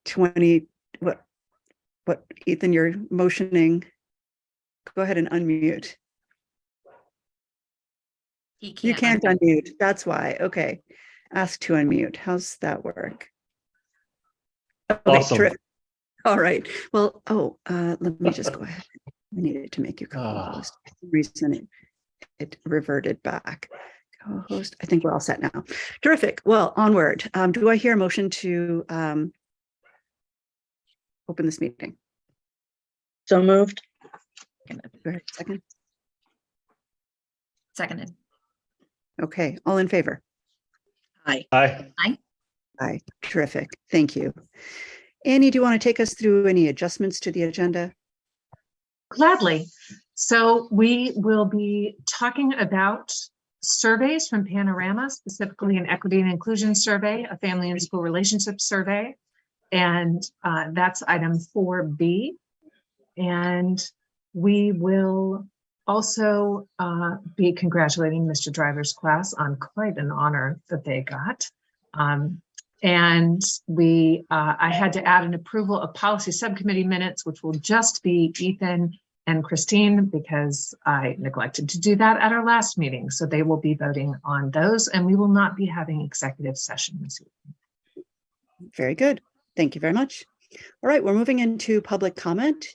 20, what, Ethan, you're motioning. Go ahead and unmute. You can't unmute. That's why. Okay. Ask to unmute. How's that work? Okay, awesome. Terrific. All right. Well, let me just go ahead. I needed to make you co-host. For some reason it reverted back. Co-host. I think we're all set now. Terrific. Well, onward. Do I hear a motion to open this meeting? So moved. Second. Seconded. Okay. All in favor? Aye. Aye. Aye. Terrific. Thank you. Annie, do you want to take us through any adjustments to the agenda? Gladly. So we will be talking about surveys from Panorama, specifically an equity and inclusion survey, a family and school relationships survey, and that's item 4B. And we will also be congratulating Mr. Driver's class on quite an honor that they got. And I had to add an approval of policy subcommittee minutes, which will just be Ethan and Christine, because I neglected to do that at our last meeting. So they will be voting on those, and we will not be having executive session this evening. Very good. Thank you very much. All right, we're moving into public comment.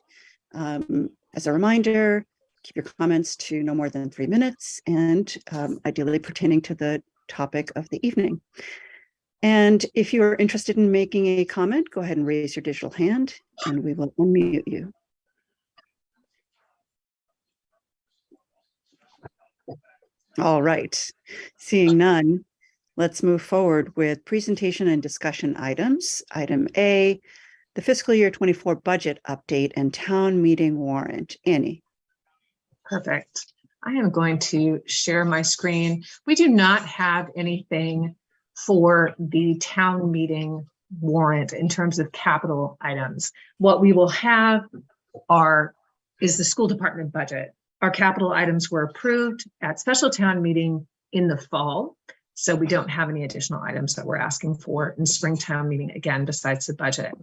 As a reminder, keep your comments to no more than 3 minutes and ideally pertaining to the topic of the evening. And if you are interested in making a comment, go ahead and raise your digital hand and we will unmute you. All right, seeing none, let's move forward with presentation and discussion items. Item A, the fiscal year 24 budget update and town meeting warrant. Annie. Perfect. I am going to share my screen. We do not have anything for the town meeting warrant in terms of capital items. What we will have is the school department budget. Our capital items were approved at special town meeting in the fall. So we don't have any additional items that we're asking for in spring town meeting again, besides the budget.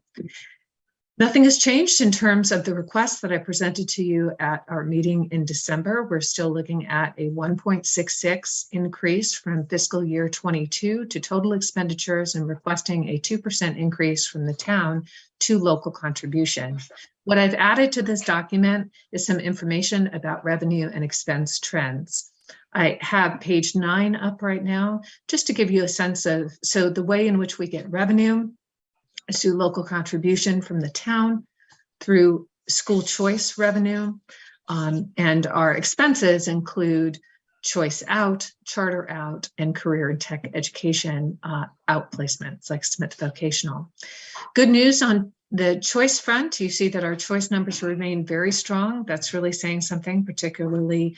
Nothing has changed in terms of the request that I presented to you at our meeting in December. We're still looking at a 1.66 increase from fiscal year 22 to total expenditures and requesting a 2% increase from the town to local contribution. What I've added to this document is some information about revenue and expense trends. I have page 9 up right now, just to give you a sense of, so the way in which we get revenue is through local contribution from the town, through school choice revenue, and our expenses include choice out, charter out, and career and tech education out placements like Smith Vocational. Good news on the choice front, you see that our choice numbers remain very strong. That's really saying something, particularly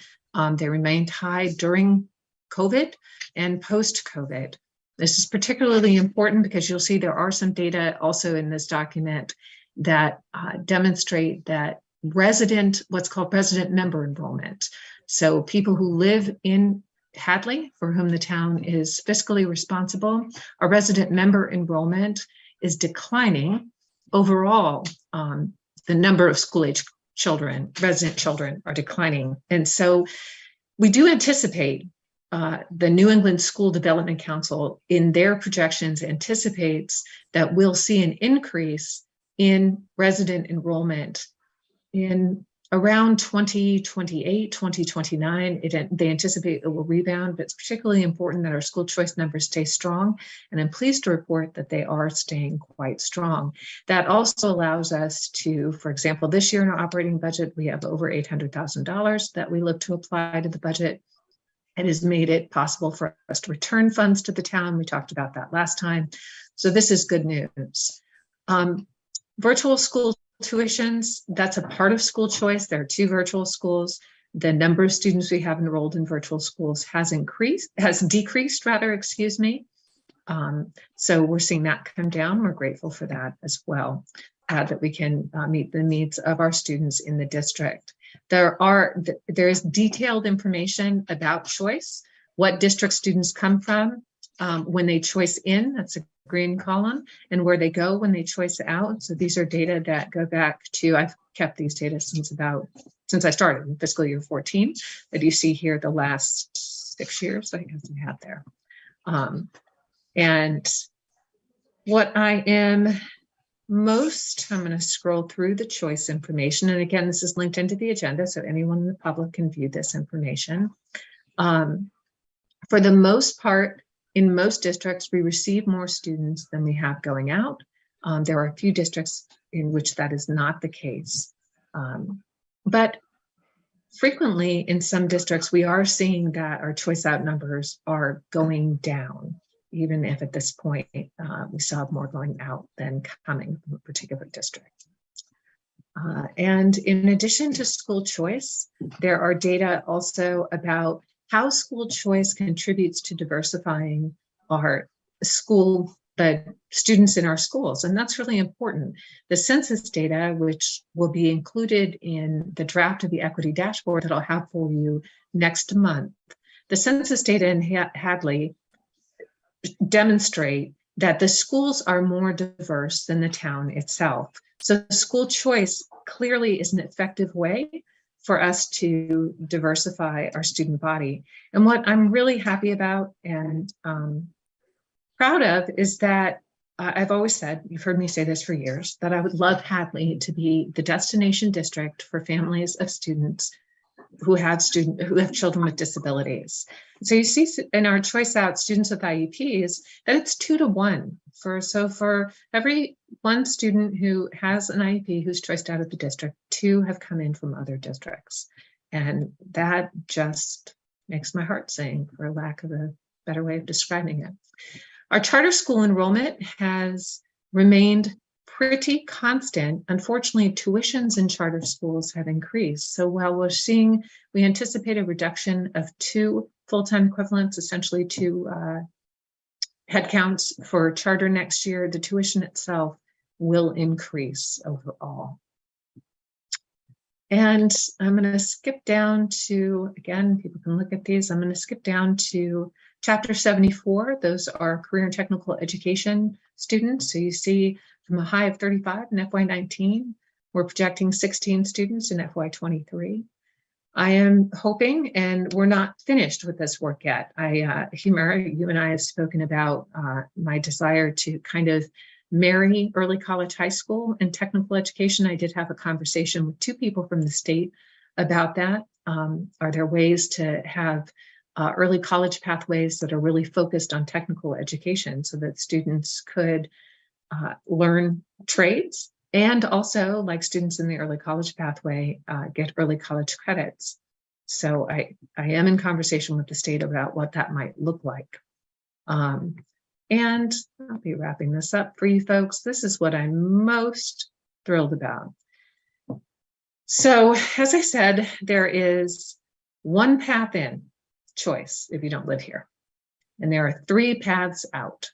they remained high during COVID and post-COVID. This is particularly important because you'll see there are some data also in this document that demonstrate that what's called resident member enrollment. So people who live in Hadley, for whom the town is fiscally responsible, our resident member enrollment is declining. Overall, the number of school-age children, resident children, are declining. And so we do anticipate the New England School Development Council in their projections anticipates that we'll see an increase in resident enrollment in around 2028, 2029. They anticipate it will rebound, but it's particularly important that our school choice numbers stay strong. And I'm pleased to report that they are staying quite strong. That also allows us to, for example, this year in our operating budget, we have over $800,000 that we look to apply to the budget. It has made it possible for us to return funds to the town. We talked about that last time. So this is good news. Virtual school tuitions, that's a part of school choice. There are 2 virtual schools. The number of students we have enrolled in virtual schools has decreased, excuse me. So we're seeing that come down. We're grateful for that as well, that we can meet the needs of our students in the district. There is detailed information about choice, what district students come from when they choice in. That's a green column and where they go when they choice out. So these are data that go back to, I've kept these data since I started in fiscal year 14, that you see here the last 6 years, I guess we have there. And what I am most, I'm going to scroll through the choice information. And again, this is linked into the agenda, so anyone in the public can view this information. For the most part, in most districts, we receive more students than we have going out. There are a few districts in which that is not the case. But frequently in some districts, we are seeing that our choice out numbers are going down, even if at this point we still have more going out than coming from a particular district. And in addition to school choice, there are data also about how school choice contributes to diversifying our the students in our schools. And that's really important. The census data, which will be included in the draft of the equity dashboard that I'll have for you next month, the census data in Hadley demonstrate that the schools are more diverse than the town itself. So school choice clearly is an effective way for us to diversify our student body. And what I'm really happy about and proud of is that I've always said, you've heard me say this for years, that I would love Hadley to be the destination district for families of students who have children with disabilities. So you see in our choice out students with IEPs that it's 2 to 1. For every one student who has an IEP who's choiced out of the district, 2 have come in from other districts. And that just makes my heart sing, for lack of a better way of describing it. Our charter school enrollment has remained pretty constant. Unfortunately, tuitions in charter schools have increased. So while we anticipate a reduction of 2 full-time equivalents, essentially 2 headcounts for charter next year, the tuition itself will increase overall. And I'm going to skip down to, again, people can look at these. I'm going to skip down to Chapter 74. Those are career and technical education students. So you see from a high of 35 in FY19, we're projecting 16 students in FY23. I am hoping, and we're not finished with this work yet. Humira, you and I have spoken about my desire to kind of marry early college, high school, and technical education. I did have a conversation with 2 people from the state about that. Are there ways to have early college pathways that are really focused on technical education so that students could learn trades and also, like students in the early college pathway, get early college credits? So I am in conversation with the state about what that might look like. And I'll be wrapping this up for you folks. This is what I'm most thrilled about. So as I said, there is one path in, choice, if you don't live here. And there are 3 paths out: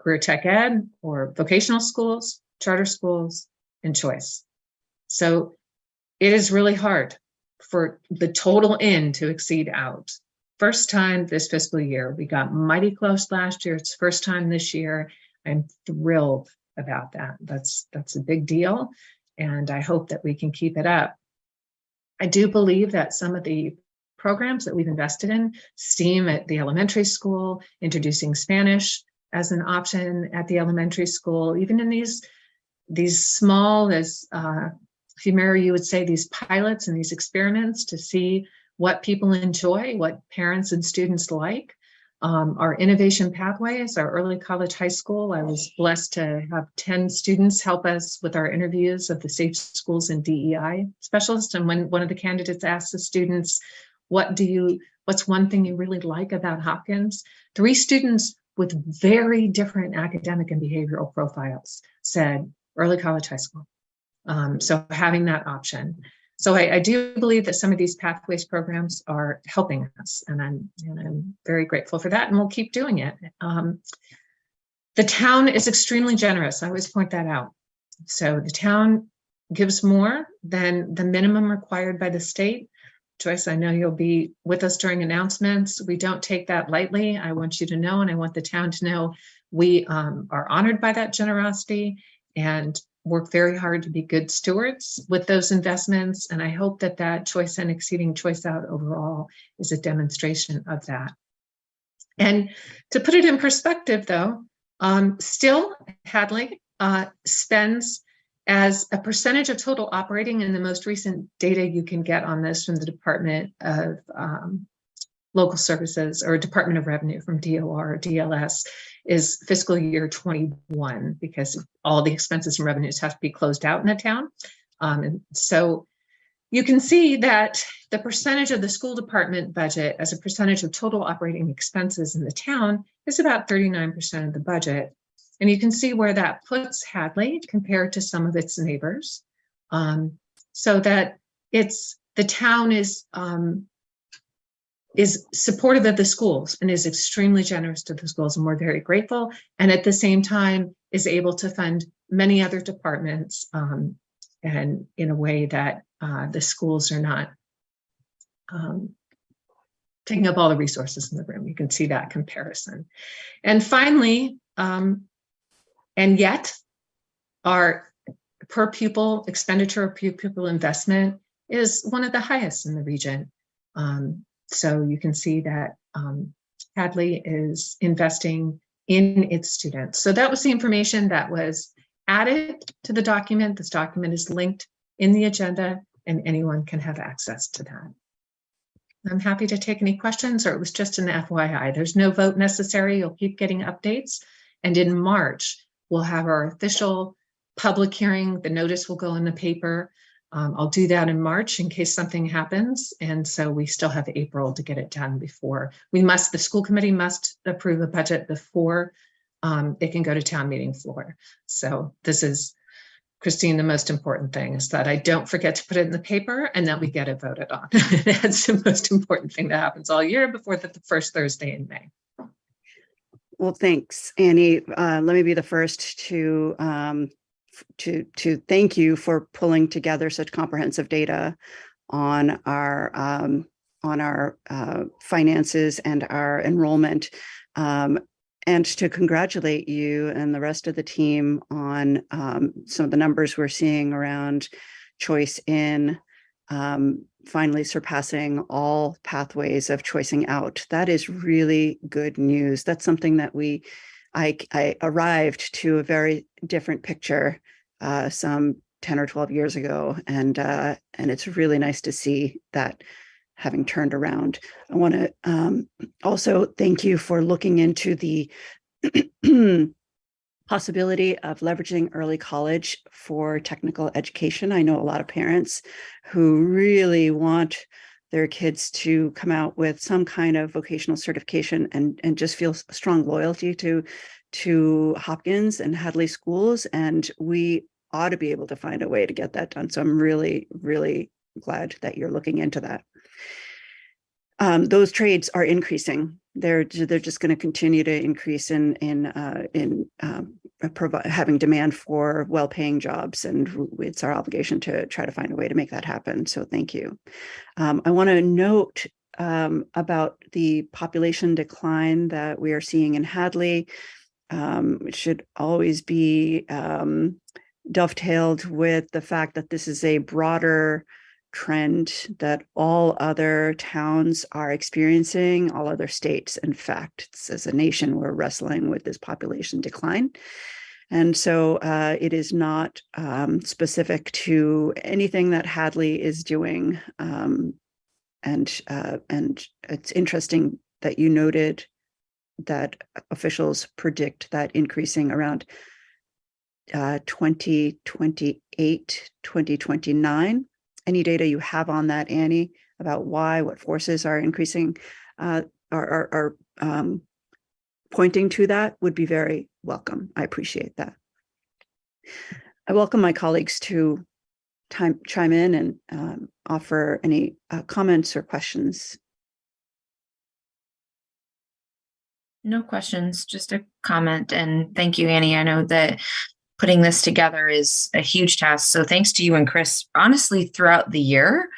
career tech ed or vocational schools, charter schools, and choice. So it is really hard for the total in to exceed out. First time this fiscal year, we got mighty close last year. It's first time this year. I'm thrilled about that. That's a big deal. And I hope that we can keep it up. I do believe that some of the programs that we've invested in, STEAM at the elementary school, introducing Spanish as an option at the elementary school, even in these small, as Humira, you would say, these pilots and these experiments to see what people enjoy, what parents and students like. Our innovation pathways, our early college, high school, I was blessed to have 10 students help us with our interviews of the Safe Schools and DEI specialists. And when one of the candidates asked the students, what's one thing you really like about Hopkins? 3 students with very different academic and behavioral profiles said early college, high school. So having that option. So I do believe that some of these pathways programs are helping us, and I'm very grateful for that, and we'll keep doing it. The town is extremely generous. I always point that out. So the town gives more than the minimum required by the state. Joyce, I know you'll be with us during announcements. We don't take that lightly. I want you to know, and I want the town to know, We are honored by that generosity and work very hard to be good stewards with those investments. And I hope that that Choice In exceeding Choice Out overall is a demonstration of that. And to put it in perspective, though, still Hadley spends as a percentage of total operating, and the most recent data you can get on this from the Department of Local Services or Department of Revenue from DOR or DLS is fiscal year 21, because all the expenses and revenues have to be closed out in a town. And so you can see that the percentage of the school department budget as a percentage of total operating expenses in the town is about 39% of the budget. And you can see where that puts Hadley compared to some of its neighbors. So that the town is supportive of the schools and is extremely generous to the schools, and we're very grateful. And at the same time is able to fund many other departments and in a way that the schools are not taking up all the resources in the room. You can see that comparison. And finally, and yet our per pupil expenditure, per pupil investment is one of the highest in the region. So you can see that Hadley is investing in its students. So that was the information that was added to the document. This document is linked in the agenda and anyone can have access to that. I'm happy to take any questions, or it was just an FYI. There's no vote necessary. You'll keep getting updates. And in March, we'll have our official public hearing. The notice will go in the paper. I'll do that in March in case something happens. And so we still have April to get it done before the school committee must approve a budget before it can go to town meeting floor. So this is, Christine, the most important thing is that I don't forget to put it in the paper and that we get it voted on. That's the most important thing that happens all year before the first Thursday in May. Well, thanks, Annie. Let me be the first to thank you for pulling together such comprehensive data on our finances and our enrollment, and to congratulate you and the rest of the team on some of the numbers we're seeing around Choice In, finally surpassing all pathways of choicing out. That is really good news. That's something that I arrived to a very different picture some 10 or 12 years ago. And it's really nice to see that having turned around. I want to also thank you for looking into the possibility of leveraging early college for technical education. I know a lot of parents who really want their kids to come out with some kind of vocational certification and just feel strong loyalty to Hopkins and Hadley schools. And we ought to be able to find a way to get that done. So I'm really, really glad that you're looking into that. Those trades are increasing. They're just going to continue to increase in having demand for well-paying jobs, and it's our obligation to try to find a way to make that happen. So thank you. I want to note about the population decline that we are seeing in Hadley. It should always be dovetailed with the fact that this is a broader trend that all other towns are experiencing, all other states. In fact, as a nation, we're wrestling with this population decline. And so it is not specific to anything that Hadley is doing. And it's interesting that you noted that officials predict that increasing around 2028, 2029. Any data you have on that, Annie, about why, what forces are increasing, are pointing to that would be very welcome. I appreciate that. I welcome my colleagues to chime in and offer any comments or questions. No questions, just a comment. And thank you, Annie. I know that putting this together is a huge task. So thanks to you and Chris, honestly, throughout the year,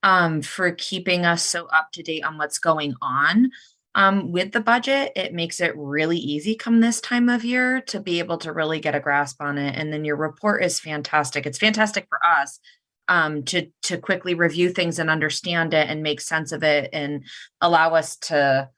for keeping us so up to date on what's going on. With the budget, it makes it really easy come this time of year to be able to really get a grasp on it. And then your report is fantastic. It's fantastic for us to quickly review things and understand it and make sense of it and allow us to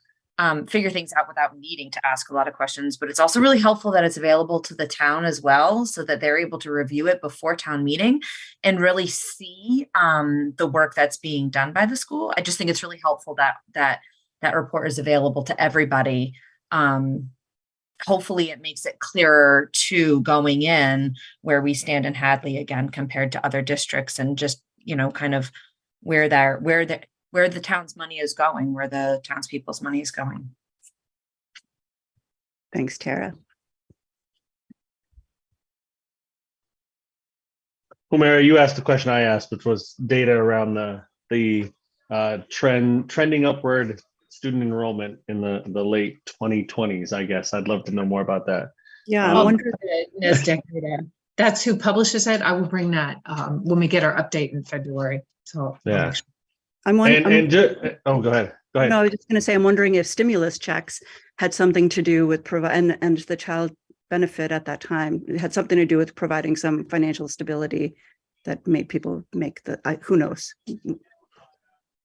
figure things out without needing to ask a lot of questions. But it's also really helpful that it's available to the town as well, so that they're able to review it before town meeting and really see the work that's being done by the school. I just think it's really helpful that report is available to everybody. Hopefully it makes it clearer to going in where we stand in Hadley again compared to other districts, and just, kind of where the town's money is going, where the townspeople's money is going. Thanks, Tara. Humera, you asked the question I asked, which was data around the trending upward student enrollment in the late 2020s, I guess. I'd love to know more about that. Yeah, I Um, wonder. NSDEC data. That's who publishes it. I will bring that when we get our update in February. So Yeah. I'm wondering. Oh, go ahead. Go ahead. No, I was just going to say, I'm wondering if stimulus checks had something to do with and the child benefit at that time. It had something to do with providing some financial stability that made people make who knows?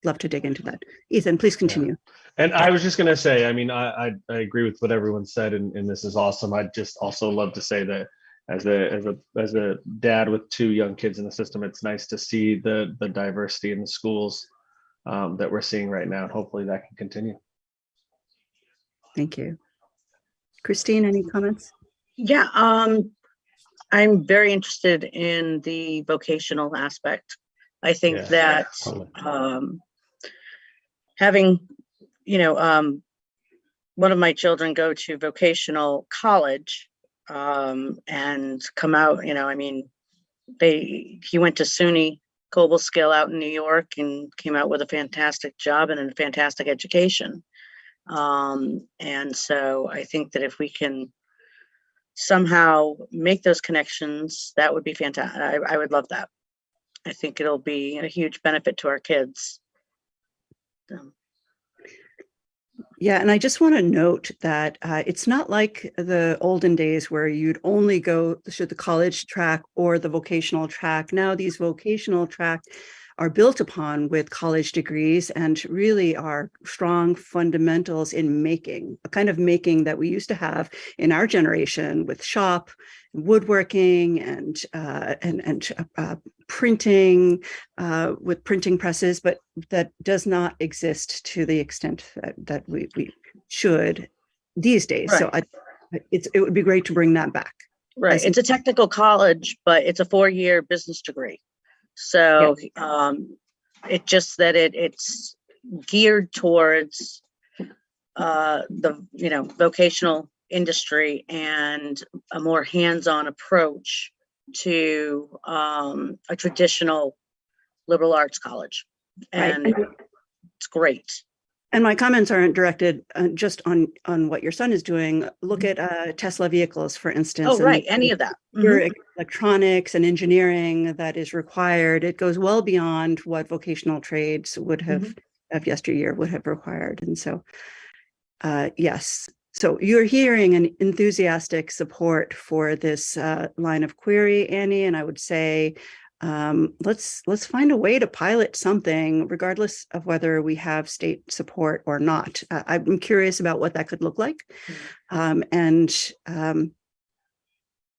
Love to dig into that. Ethan, please continue. And I was just going to say, I mean, I agree with what everyone said, and this is awesome. I'd just also love to say that as a dad with 2 young kids in the system, it's nice to see the diversity in the schools that we're seeing right now, and hopefully that can continue. Thank you. Christine, any comments? Yeah, I'm very interested in the vocational aspect. I think Yeah, that totally. having, one of my children go to vocational college and come out, he went to SUNY Cobleskill out in New York and came out with a fantastic job and a fantastic education. And so I think that if we can somehow make those connections, that would be fantastic. I would love that. I think it'll be a huge benefit to our kids. Yeah, and I just want to note that it's not like the olden days where you'd only go to the college track or the vocational track. Now these vocational tracks are built upon with college degrees and really are strong fundamentals in making, a kind of making that we used to have in our generation with shop, woodworking, and printing with printing presses, but that does not exist to the extent that we should these days. Right. So it would be great to bring that back. Right. It's a technical college, but it's a 4-year business degree. So it's just that it's geared towards the vocational industry and a more hands-on approach to a traditional liberal arts college, and Right. it's great. And my comments aren't directed just on what your son is doing. Look at Tesla vehicles, for instance. Oh, right. Any of that. Your electronics and engineering that is required. It goes well beyond what vocational trades would have of yesteryear would have required. And so, yes. So you're hearing an enthusiastic support for this line of query, Annie, and I would say, let's find a way to pilot something, regardless of whether we have state support or not. I'm curious about what that could look like. The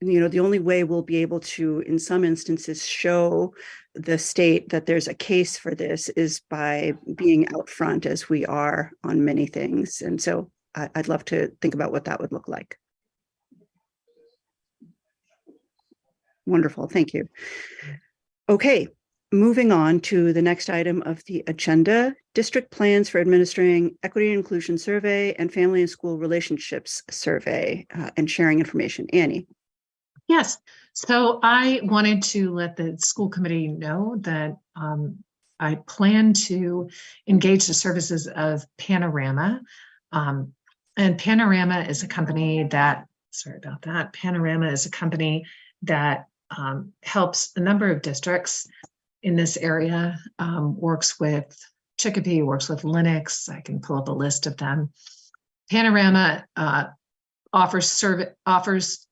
only way we'll be able to, in some instances, show the state that there's a case for this is by being out front, as we are on many things. And so I'd love to think about what that would look like. Wonderful, thank you. Okay, moving on to the next item of the agenda, district plans for administering equity and inclusion survey and family and school relationships survey and sharing information. Annie. Yes. So I wanted to let the school committee know that I plan to engage the services of Panorama. And Panorama is a company that, Panorama is a company that helps a number of districts in this area, works with Chicopee works with Linux. I can pull up a list of them. Panorama offers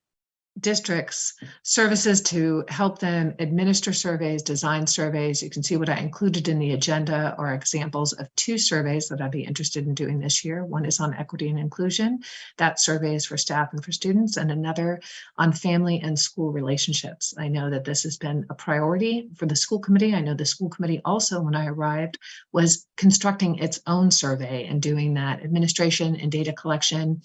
districts services to help them administer surveys, design surveys. You can see what I included in the agenda are examples of 2 surveys that I'd be interested in doing this year. One is on equity and inclusion. That survey is for staff and for students, and another on family and school relationships. I know that this has been a priority for the school committee. I know the school committee also, when I arrived, was constructing its own survey and doing that administration and data collection.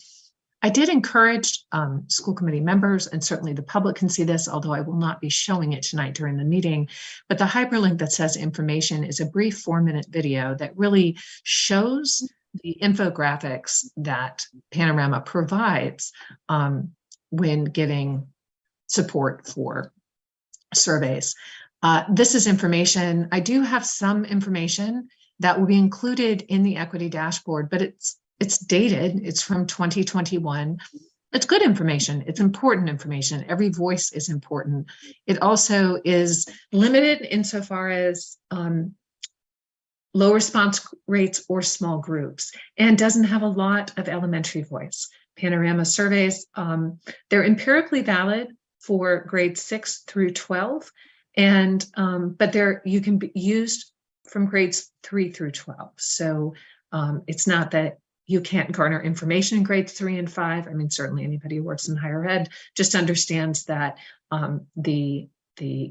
I did encourage school committee members, and certainly the public can see this, although I will not be showing it tonight during the meeting, but the hyperlink that says information is a brief 4-minute video that really shows the infographics that Panorama provides when giving support for surveys. This is information. I do have some information that will be included in the equity dashboard, but it's dated. It's from 2021. It's good information. It's important information. Every voice is important. It also is limited insofar as low response rates or small groups, and doesn't have a lot of elementary voice. Panorama surveys, they're empirically valid for grades 6 through 12, and but you can be used from grades 3 through 12. So it's not that you can't garner information in grades 3 and 5. I mean, certainly anybody who works in higher ed just understands that the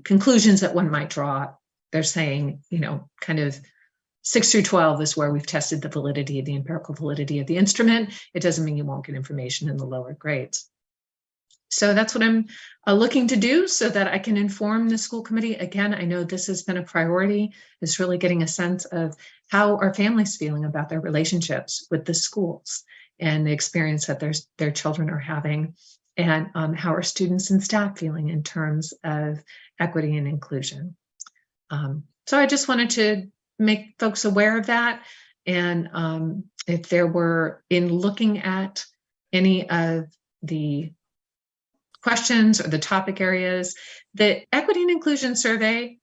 conclusions that one might draw, they're saying, kind of 6 through 12 is where we've tested the validity, the empirical validity of the instrument. It doesn't mean you won't get information in the lower grades. So that's what I'm looking to do so that I can inform the school committee. Again, I know this has been a priority, is really getting a sense of how are families feeling about their relationships with the schools and the experience that their children are having, and how are students and staff feeling in terms of equity and inclusion. So I just wanted to make folks aware of that. And if there were, in looking at any of the questions or the topic areas, the equity and inclusion survey,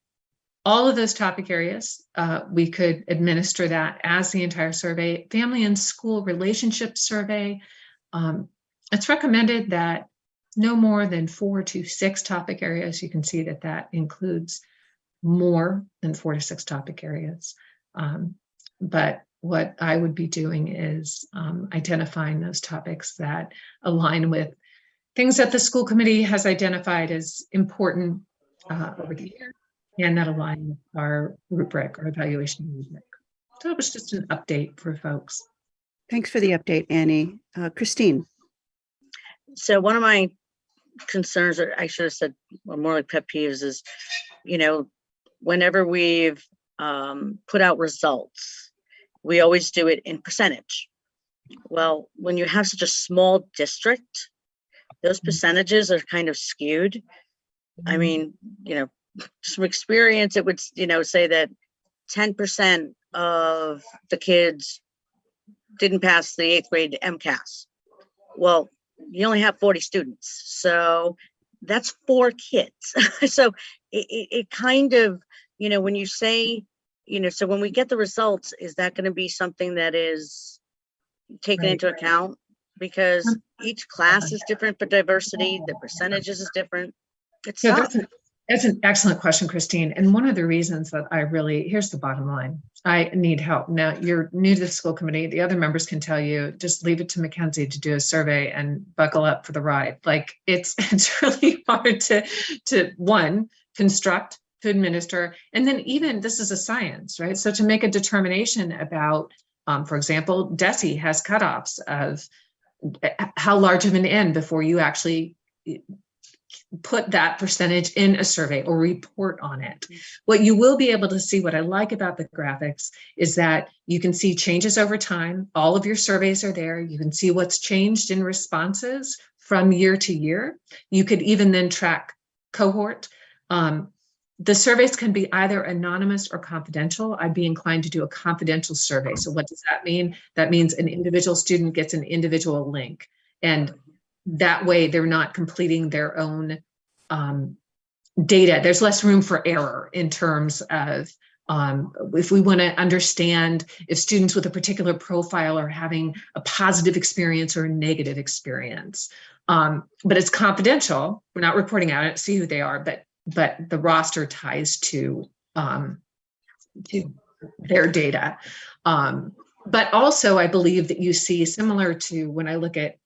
all of those topic areas, we could administer that as the entire survey. Family and school relationship survey, it's recommended that no more than 4 to 6 topic areas. You can see that that includes more than 4 to 6 topic areas. But what I would be doing is identifying those topics that align with things that the school committee has identified as important over the year, and that align with our rubric, our evaluation rubric. So it was just an update for folks. Thanks for the update, Annie. Christine. So one of my concerns, or I should have said more like pet peeves, is, whenever we've put out results, we always do it in percentage. Well, when you have such a small district, those percentages are kind of skewed. I mean, just from experience, it would, say that 10% of the kids didn't pass the 8th grade MCAS. Well, you only have 40 students. So that's 4 kids. So it kind of, when you say, so when we get the results, is that going to be something that is taken into account? Because each class is different for diversity, the percentages is different. That's an excellent question, Christine. And one of the reasons that here's the bottom line. I need help. Now, you're new to the school committee. The other members can tell you, just leave it to Mackenzie to do a survey and buckle up for the ride. Like it's really hard to one, construct, to administer. And then even this is a science, right? So to make a determination about, for example, DESE has cutoffs of how large of an N before you actually put that percentage in a survey or report on it. What you will be able to see, what I like about the graphics, is that you can see changes over time. All of your surveys are there. You can see what's changed in responses from year to year. You could even then track cohort. The surveys can be either anonymous or confidential. I'd be inclined to do a confidential survey. So what does that mean? That means an individual student gets an individual link, and that way they're not completing their own data. There's less room for error in terms of If we want to understand if students with a particular profile are having a positive experience or a negative experience. But it's confidential. We're not reporting out. I don't see who they are, but the roster ties to their data. But also, I believe that you see, similar to when I look at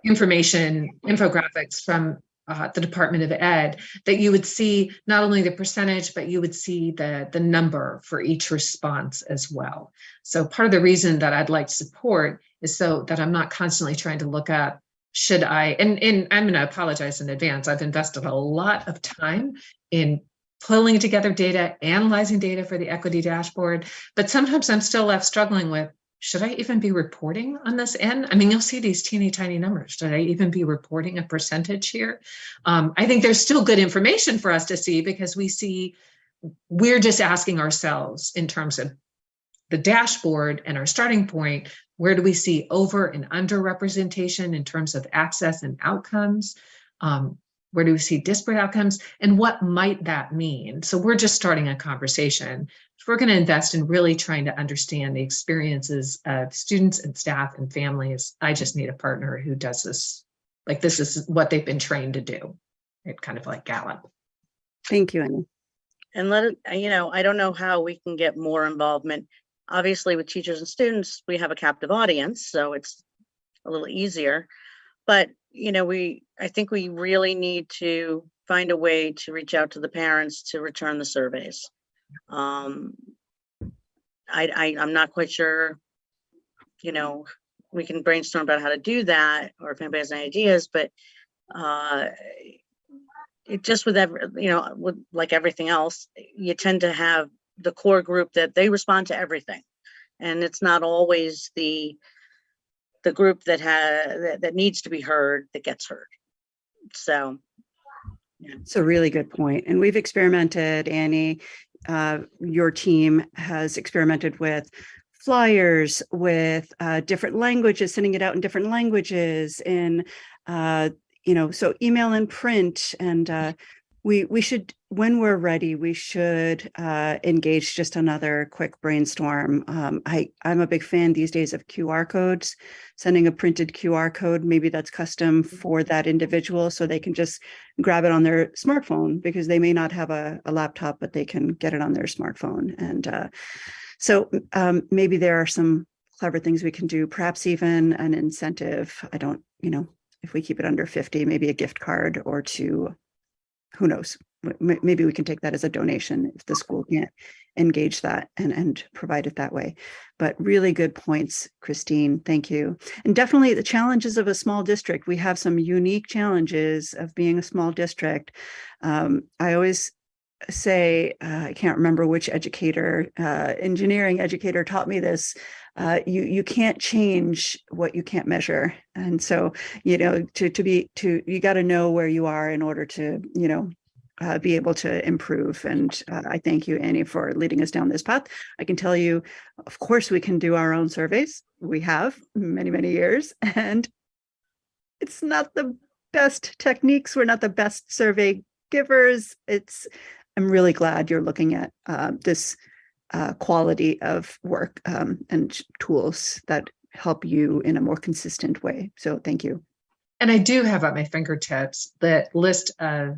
infographics from the Department of Ed, that you would see not only the percentage, but you would see the number for each response as well. So part of the reason that I'd like support is so that I'm not constantly trying to look up, should I, and I'm going to apologize in advance. I've invested a lot of time in pulling together data, analyzing data for the equity dashboard, but sometimes I'm still left struggling with, should I even be reporting on this end? I mean, you'll see these teeny tiny numbers. Should I even be reporting a percentage here? I think there's still good information for us to see, because we're just asking ourselves in terms of the dashboard and our starting point, where do we see over and under representation in terms of access and outcomes? Where do we see disparate outcomes, and what might that mean? So we're just starting a conversation. If we're going to invest in really trying to understand the experiences of students and staff and families, I just need a partner who does this. Like, this is what they've been trained to do. It kind of like Gallup. Thank you, Annie. And I don't know how we can get more involvement. Obviously, with teachers and students, we have a captive audience, so it's a little easier. But I think we really need to find a way to reach out to the parents to return the surveys. I'm not quite sure, we can brainstorm about how to do that, or if anybody has any ideas, but it just with like everything else, you tend to have the core group that they respond to everything. And it's not always the group that needs to be heard that gets heard. So yeah. It's a really good point. And we've experimented, Annie, your team has experimented with flyers, with different languages, sending it out in different languages, in so email and print. And we should, when we're ready, we should engage just another quick brainstorm. I'm a big fan these days of QR codes, sending a printed QR code, maybe that's custom for that individual, so they can just grab it on their smartphone, because they may not have a laptop, but they can get it on their smartphone. And so maybe there are some clever things we can do, perhaps even an incentive. I don't, if we keep it under 50, maybe a gift card or two. Who knows? Maybe we can take that as a donation if the school can't engage that and provide it that way. But really good points, Christine. Thank you. And definitely the challenges of a small district. We have some unique challenges of being a small district. I always say, I can't remember which engineering educator taught me this. You can't change what you can't measure. And so, you got to know where you are in order to, be able to improve. And I thank you, Annie, for leading us down this path. I can tell you, of course, we can do our own surveys. We have many, many years, and it's not the best techniques. We're not the best survey givers. I'm really glad you're looking at this quality of work and tools that help you in a more consistent way. So thank you. And I do have at my fingertips the list of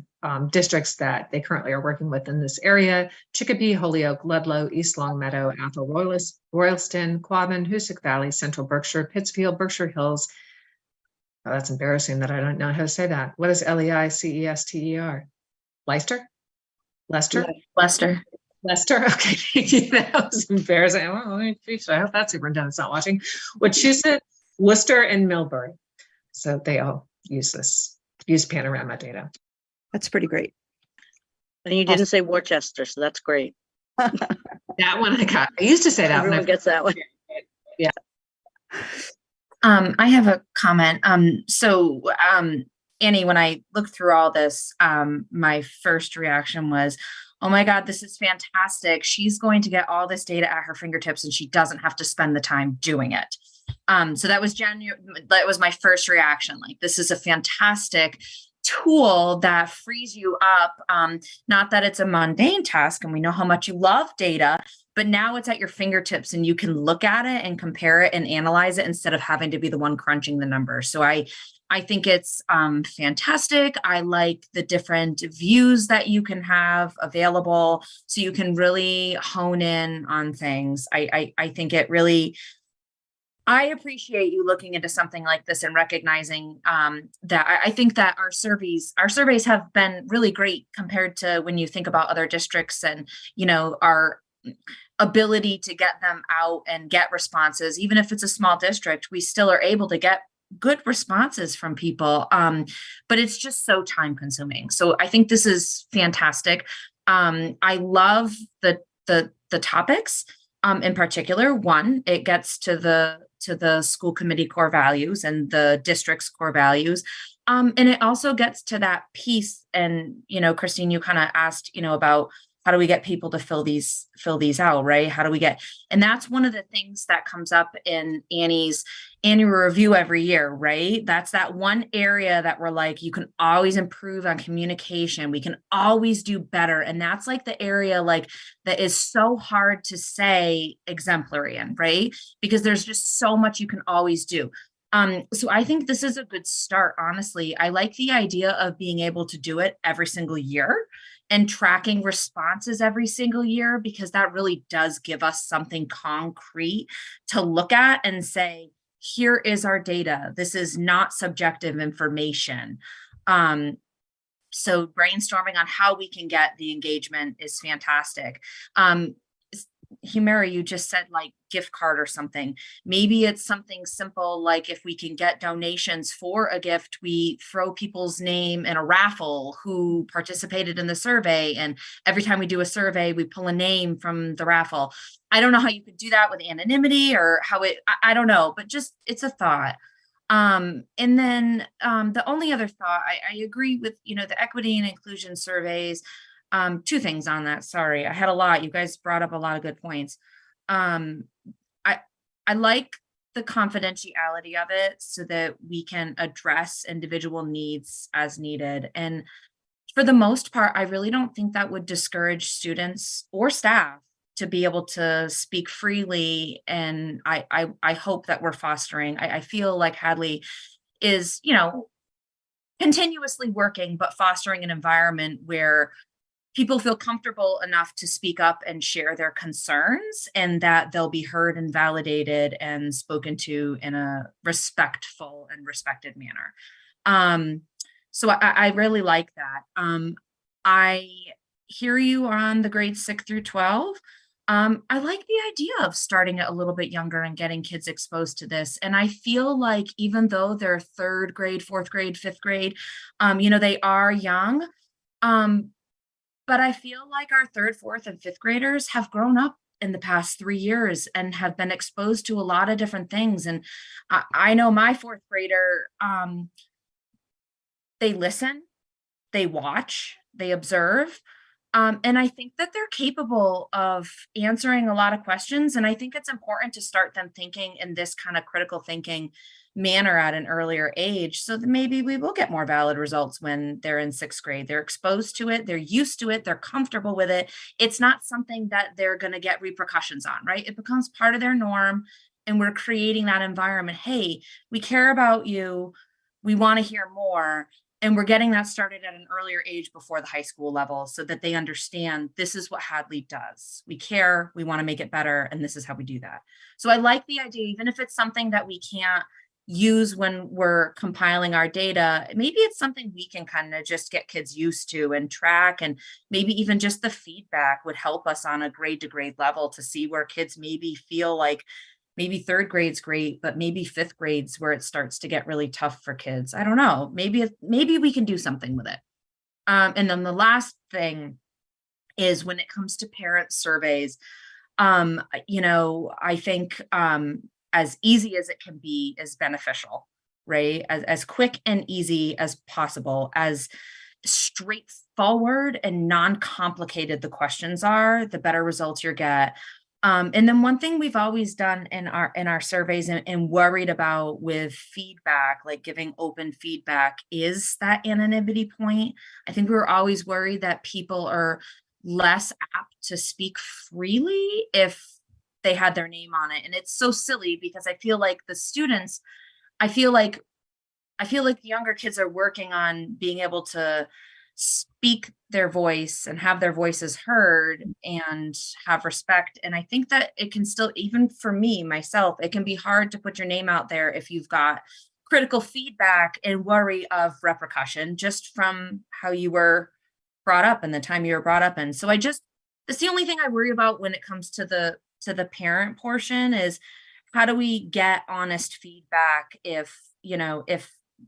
districts that they currently are working with in this area: Chicopee, Holyoke, Ludlow, East Longmeadow, Athol, Royalston, Quabbin, Hoosick Valley, Central Berkshire, Pittsfield, Berkshire Hills. Oh, that's embarrassing that I don't know how to say that. What is Leicester? Leicester? Leicester. Okay, thank you. That was embarrassing. I hope that superintendent's not watching. Wachusett, Worcester, and Millbury. So they all use Panorama data. That's pretty great. And you didn't say Worcester, so that's great. That one I got. I used to say that. Everyone gets that one. Yeah. I have a comment. Annie, when I looked through all this, my first reaction was, oh my God, this is fantastic. She's going to get all this data at her fingertips and she doesn't have to spend the time doing it. So that was my first reaction. Like, this is a fantastic tool that frees you up. Not that it's a mundane task, and we know how much you love data, but now it's at your fingertips and you can look at it and compare it and analyze it instead of having to be the one crunching the numbers. So I think it's fantastic. I like the different views that you can have available so you can really hone in on things. I think it really, I appreciate you looking into something like this and recognizing that I think that our surveys have been really great compared to when you think about other districts and, you know, our ability to get them out and get responses. Even if it's a small district, we still are able to get good responses from people. But it's just so time consuming. So I think this is fantastic. I love the topics. In particular, one, it gets to the school committee core values and the district's core values. And it also gets to that piece. And, you know, Christine, you kind of asked, you know, about how do we get people to fill these out, right? How do we get, and that's one of the things that comes up in Annie's annual review every year, right? That's that one area that we're like, you can always improve on communication. We can always do better. And that's like the area like that is so hard to say exemplary in, right? Because there's just so much you can always do. So I think this is a good start, honestly. I like the idea of being able to do it every single year and tracking responses every single year, because that really does give us something concrete to look at and say, here is our data. This is not subjective information. So brainstorming on how we can get the engagement is fantastic. Humira, you just said like gift card or something. Maybe it's something simple like if we can get donations for a gift, we throw people's name in a raffle who participated in the survey. And every time we do a survey, we pull a name from the raffle. I don't know how you could do that with anonymity or how I don't know, but just it's a thought. And then the only other thought, I agree with, you know, the equity and inclusion surveys. Two things on that. Sorry, I had a lot. You guys brought up a lot of good points. I like the confidentiality of it so that we can address individual needs as needed. And for the most part, I really don't think that would discourage students or staff to be able to speak freely. And I hope that we're fostering. I feel like Hadley is, you know, continuously working, but fostering an environment where people feel comfortable enough to speak up and share their concerns and that they'll be heard and validated and spoken to in a respectful and respected manner. So I really like that. I hear you on the grades 6 through 12. I like the idea of starting it a little bit younger and getting kids exposed to this. And I feel like even though they're 3rd grade, 4th grade, 5th grade, you know, they are young. But I feel like our 3rd, 4th, and 5th graders have grown up in the past 3 years and have been exposed to a lot of different things. And I know my 4th grader, they listen, they watch, they observe. And I think that they're capable of answering a lot of questions. And I think it's important to start them thinking in this kind of critical thinking manner at an earlier age so that maybe we will get more valid results when they're in 6th grade. They're exposed to it, they're used to it, they're comfortable with it. It's not something that they're going to get repercussions on, right? It becomes part of their norm. And we're creating that environment. Hey, we care about you. We want to hear more. And we're getting that started at an earlier age before the high school level so that they understand this is what Hadley does. We care, we want to make it better, and this is how we do that. So I like the idea, even if it's something that we can't use when we're compiling our data, maybe it's something we can kind of just get kids used to and track, and maybe even just the feedback would help us on a grade to grade level to see where kids maybe feel like maybe 3rd grade's great, but maybe 5th grade's where it starts to get really tough for kids. I don't know. Maybe we can do something with it. And then the last thing is when it comes to parent surveys, you know, I think as easy as it can be is beneficial, right? As quick and easy as possible, as straightforward and non-complicated the questions are, the better results you get. And then one thing we've always done in our surveys and worried about with feedback, like giving open feedback, is that anonymity point. I think we were always worried that people are less apt to speak freely if they had their name on it. And it's so silly because I feel like the students, I feel like the younger kids are working on being able to speak their voice and have their voices heard and have respect. And I think that it can still, even for me, myself, it can be hard to put your name out there if you've got critical feedback and worry of repercussion just from how you were brought up and the time you were brought up in. So that's the only thing I worry about when it comes to the parent portion is how do we get honest feedback if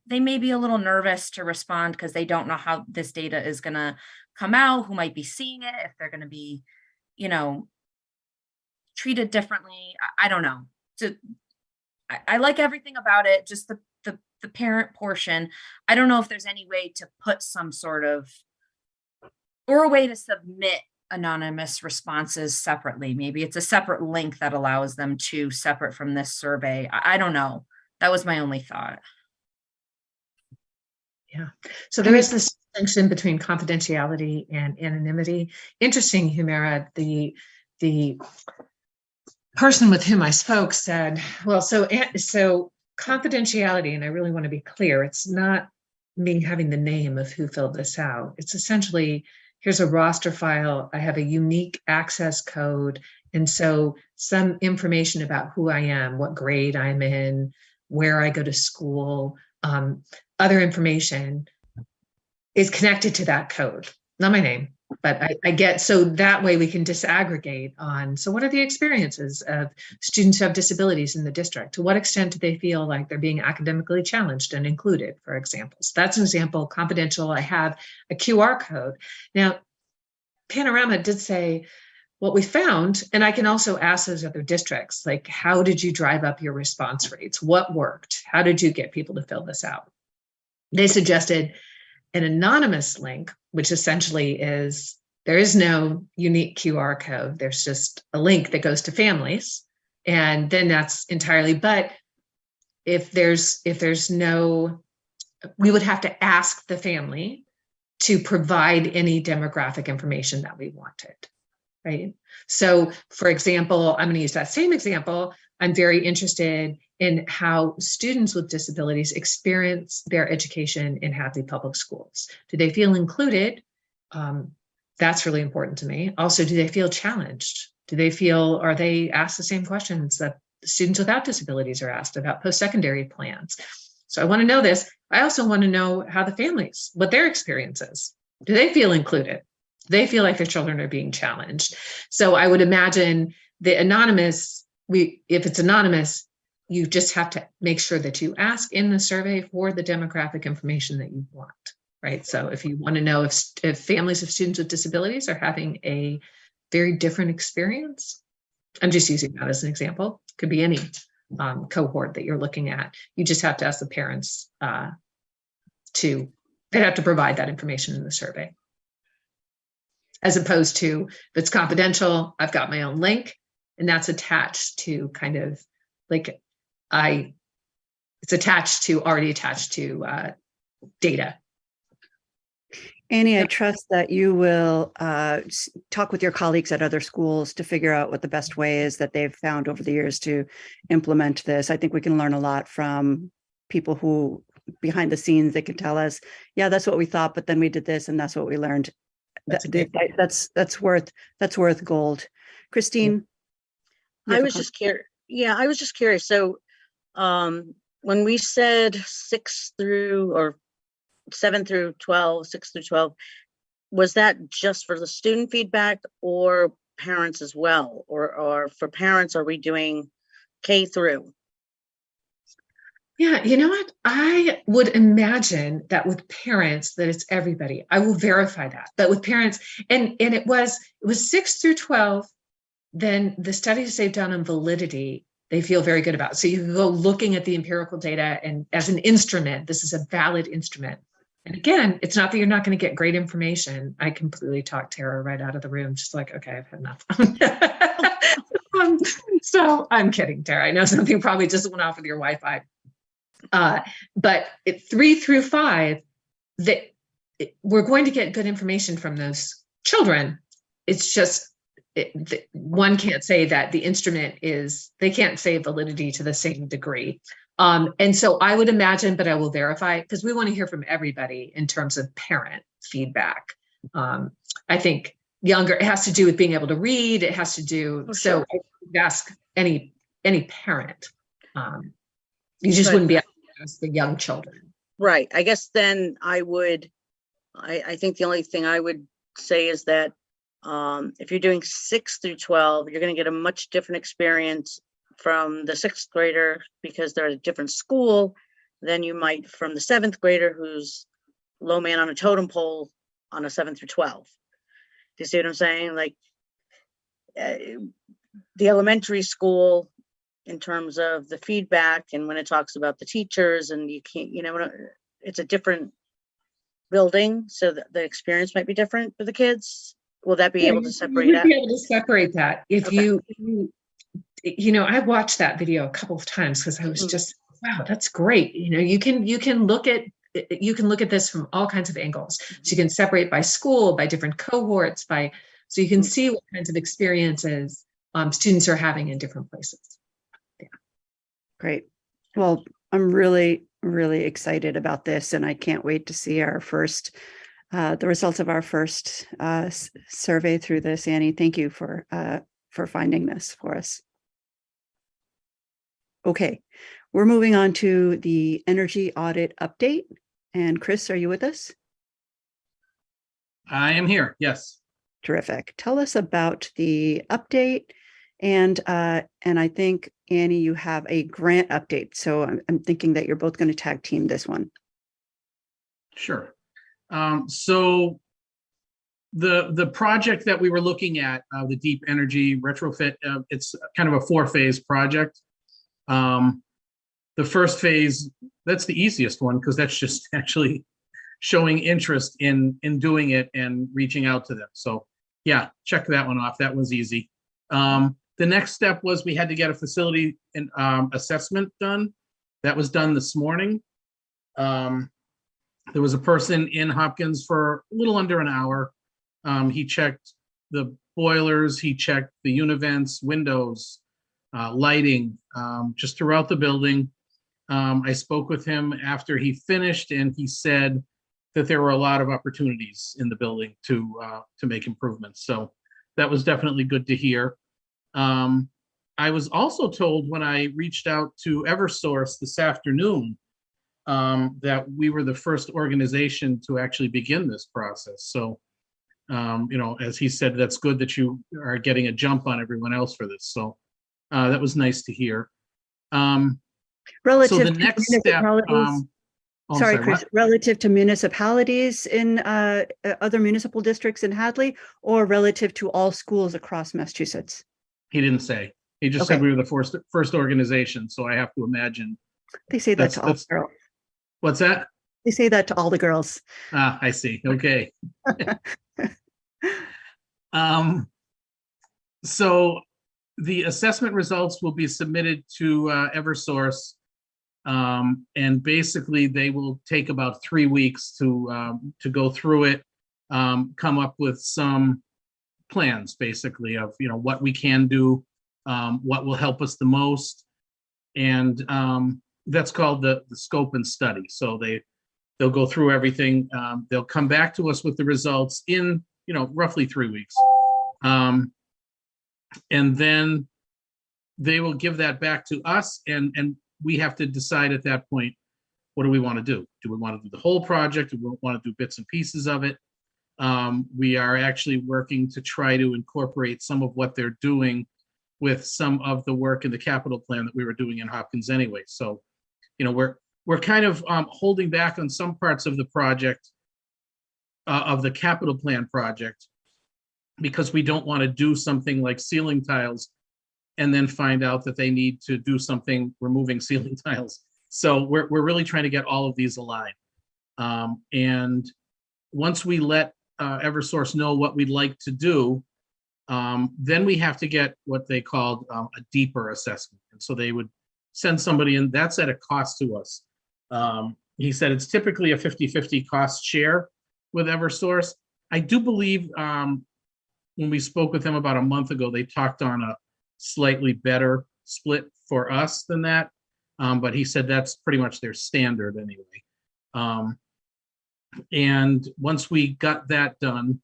they may be a little nervous to respond because they don't know how this data is going to come out, who might be seeing it, if they're going to be, treated differently. I don't know. So I like everything about it, just the parent portion. I don't know if there's any way to put some sort of, or a way to submit anonymous responses separately. Maybe it's a separate link that allows them to separate from this survey. I don't know. That was my only thought. Yeah. So there is this distinction between confidentiality and anonymity. Interesting, Humira, the person with whom I spoke said, well, so confidentiality, and I really want to be clear, it's not me having the name of who filled this out. It's essentially, here's a roster file. I have a unique access code. And so some information about who I am, what grade I'm in, where I go to school, other information is connected to that code, not my name, but I get, so that way we can disaggregate on, so what are the experiences of students who have disabilities in the district? To what extent do they feel like they're being academically challenged and included, for example? So that's an example, confidential. I have a QR code. Now, Panorama did say, what we found, and I can also ask those other districts, like, how did you drive up your response rates? What worked? How did you get people to fill this out? They suggested an anonymous link, which essentially is, there is no unique QR code. There's just a link that goes to families. And then that's entirely, but if there's no, we would have to ask the family to provide any demographic information that we wanted. Right. So, for example, I'm going to use that same example. I'm very interested in how students with disabilities experience their education in Hadley Public Schools. Do they feel included? That's really important to me. Also, do they feel challenged? Are they asked the same questions that students without disabilities are asked about post-secondary plans? So I want to know this. I also want to know how the families, what their experience is. Do they feel included? They feel like their children are being challenged. So I would imagine the anonymous, if it's anonymous, you just have to make sure that you ask in the survey for the demographic information that you want, right? So if you want to know if families of students with disabilities are having a very different experience, I'm just using that as an example, could be any cohort that you're looking at. You just have to ask the parents they'd have to provide that information in the survey. As opposed to, if it's confidential, I've got my own link, and that's attached to kind of like it's already attached to data. Annie, I trust that you will talk with your colleagues at other schools to figure out what the best way is that they've found over the years to implement this. I think we can learn a lot from people who behind the scenes, they can tell us, yeah, that's what we thought, but then we did this and that's what we learned. That's worth gold. Christine, I was just curious. Yeah, I was just curious. So when we said 7 through 12, 6 through 12, was that just for the student feedback or parents as well? Or for parents, are we doing K through? Yeah, you know what? I would imagine that with parents, that it's everybody. I will verify that. But with parents, and it was 6 through 12, then the studies they've done on validity, they feel very good about. So you can go looking at the empirical data and as an instrument, this is a valid instrument. And again, it's not that you're not going to get great information. I completely talked Tara right out of the room, just like, okay, I've had enough. So I'm kidding, Tara. I know something probably just went off with your Wi-Fi. But 3 through 5, we're going to get good information from those children. It's just one can't say that the instrument they can't say validity to the same degree. And so I would imagine, but I will verify, because we want to hear from everybody in terms of parent feedback. I think younger, it has to do with being able to read. It has to do, so I would ask any parent. You just wouldn't be able to ask the young children. Right. I guess then I think the only thing I would say is that if you're doing 6 through 12, you're going to get a much different experience from the 6th grader because they're at a different school than you might from the 7th grader who's low man on a totem pole on a 7 through 12. Do you see what I'm saying? Like the elementary school, in terms of the feedback and when it talks about the teachers, and you can't, it's a different building, so the experience might be different for the kids. Will that be able to separate that? Be able to separate that. If Okay. I watched that video a couple of times because I was just, wow, that's great. You can look at this from all kinds of angles. So you can separate by school, by different cohorts, so you can see what kinds of experiences students are having in different places. Yeah. Great. Well, I'm really, really excited about this, and I can't wait to see our first, the results of our first survey through this. Annie, thank you for finding this for us. Okay, we're moving on to the energy audit update. And Chris, are you with us? I am here, yes. Terrific. Tell us about the update. And I think, Annie, you have a grant update. So I'm thinking that you're both going to tag team this one. Sure. So the project that we were looking at, the deep energy retrofit, it's kind of a 4-phase project. The first phase, that's the easiest one because that's just actually showing interest in doing it and reaching out to them. So yeah, check that one off. That was easy. The next step was we had to get a facility assessment done. That was done this morning. There was a person in Hopkins for a little under an hour. He checked the boilers, he checked the univents, windows, lighting, just throughout the building. I spoke with him after he finished, and he said that there were a lot of opportunities in the building to make improvements. So that was definitely good to hear. I was also told when I reached out to Eversource this afternoon that we were the first organization to actually begin this process. So, as he said, that's good that you are getting a jump on everyone else for this. So that was nice to hear. Relative so the to next step. Sorry, Chris, what? relative to municipalities in other municipal districts in Hadley, or relative to all schools across Massachusetts? He didn't say. He just said we were the first organization. So I have to imagine. They say that to all the girls. What's that? They say that to all the girls. Ah, I see. Okay. So the assessment results will be submitted to Eversource, and basically they will take about 3 weeks to go through it, come up with some plans, basically, of what we can do, what will help us the most, and that's called the scope and study. So they'll go through everything. They'll come back to us with the results in roughly 3 weeks. And then they will give that back to us, and we have to decide at that point, what do we want to do? Do we want to do the whole project? Do we want to do bits and pieces of it? We are actually working to try to incorporate some of what they're doing with some of the work in the capital plan that we were doing in Hopkins anyway. So, we're kind of holding back on some parts of the project, of the capital plan project, because we don't want to do something like ceiling tiles and then find out that they need to do something removing ceiling tiles. So we're really trying to get all of these aligned. And once we let Eversource know what we'd like to do, Then we have to get what they called a deeper assessment. And so they would send somebody in. That's at a cost to us. He said it's typically a 50-50 cost share with Eversource. I do believe when we spoke with them about a month ago, they talked on a slightly better split for us than that. But he said that's pretty much their standard anyway. And once we got that done,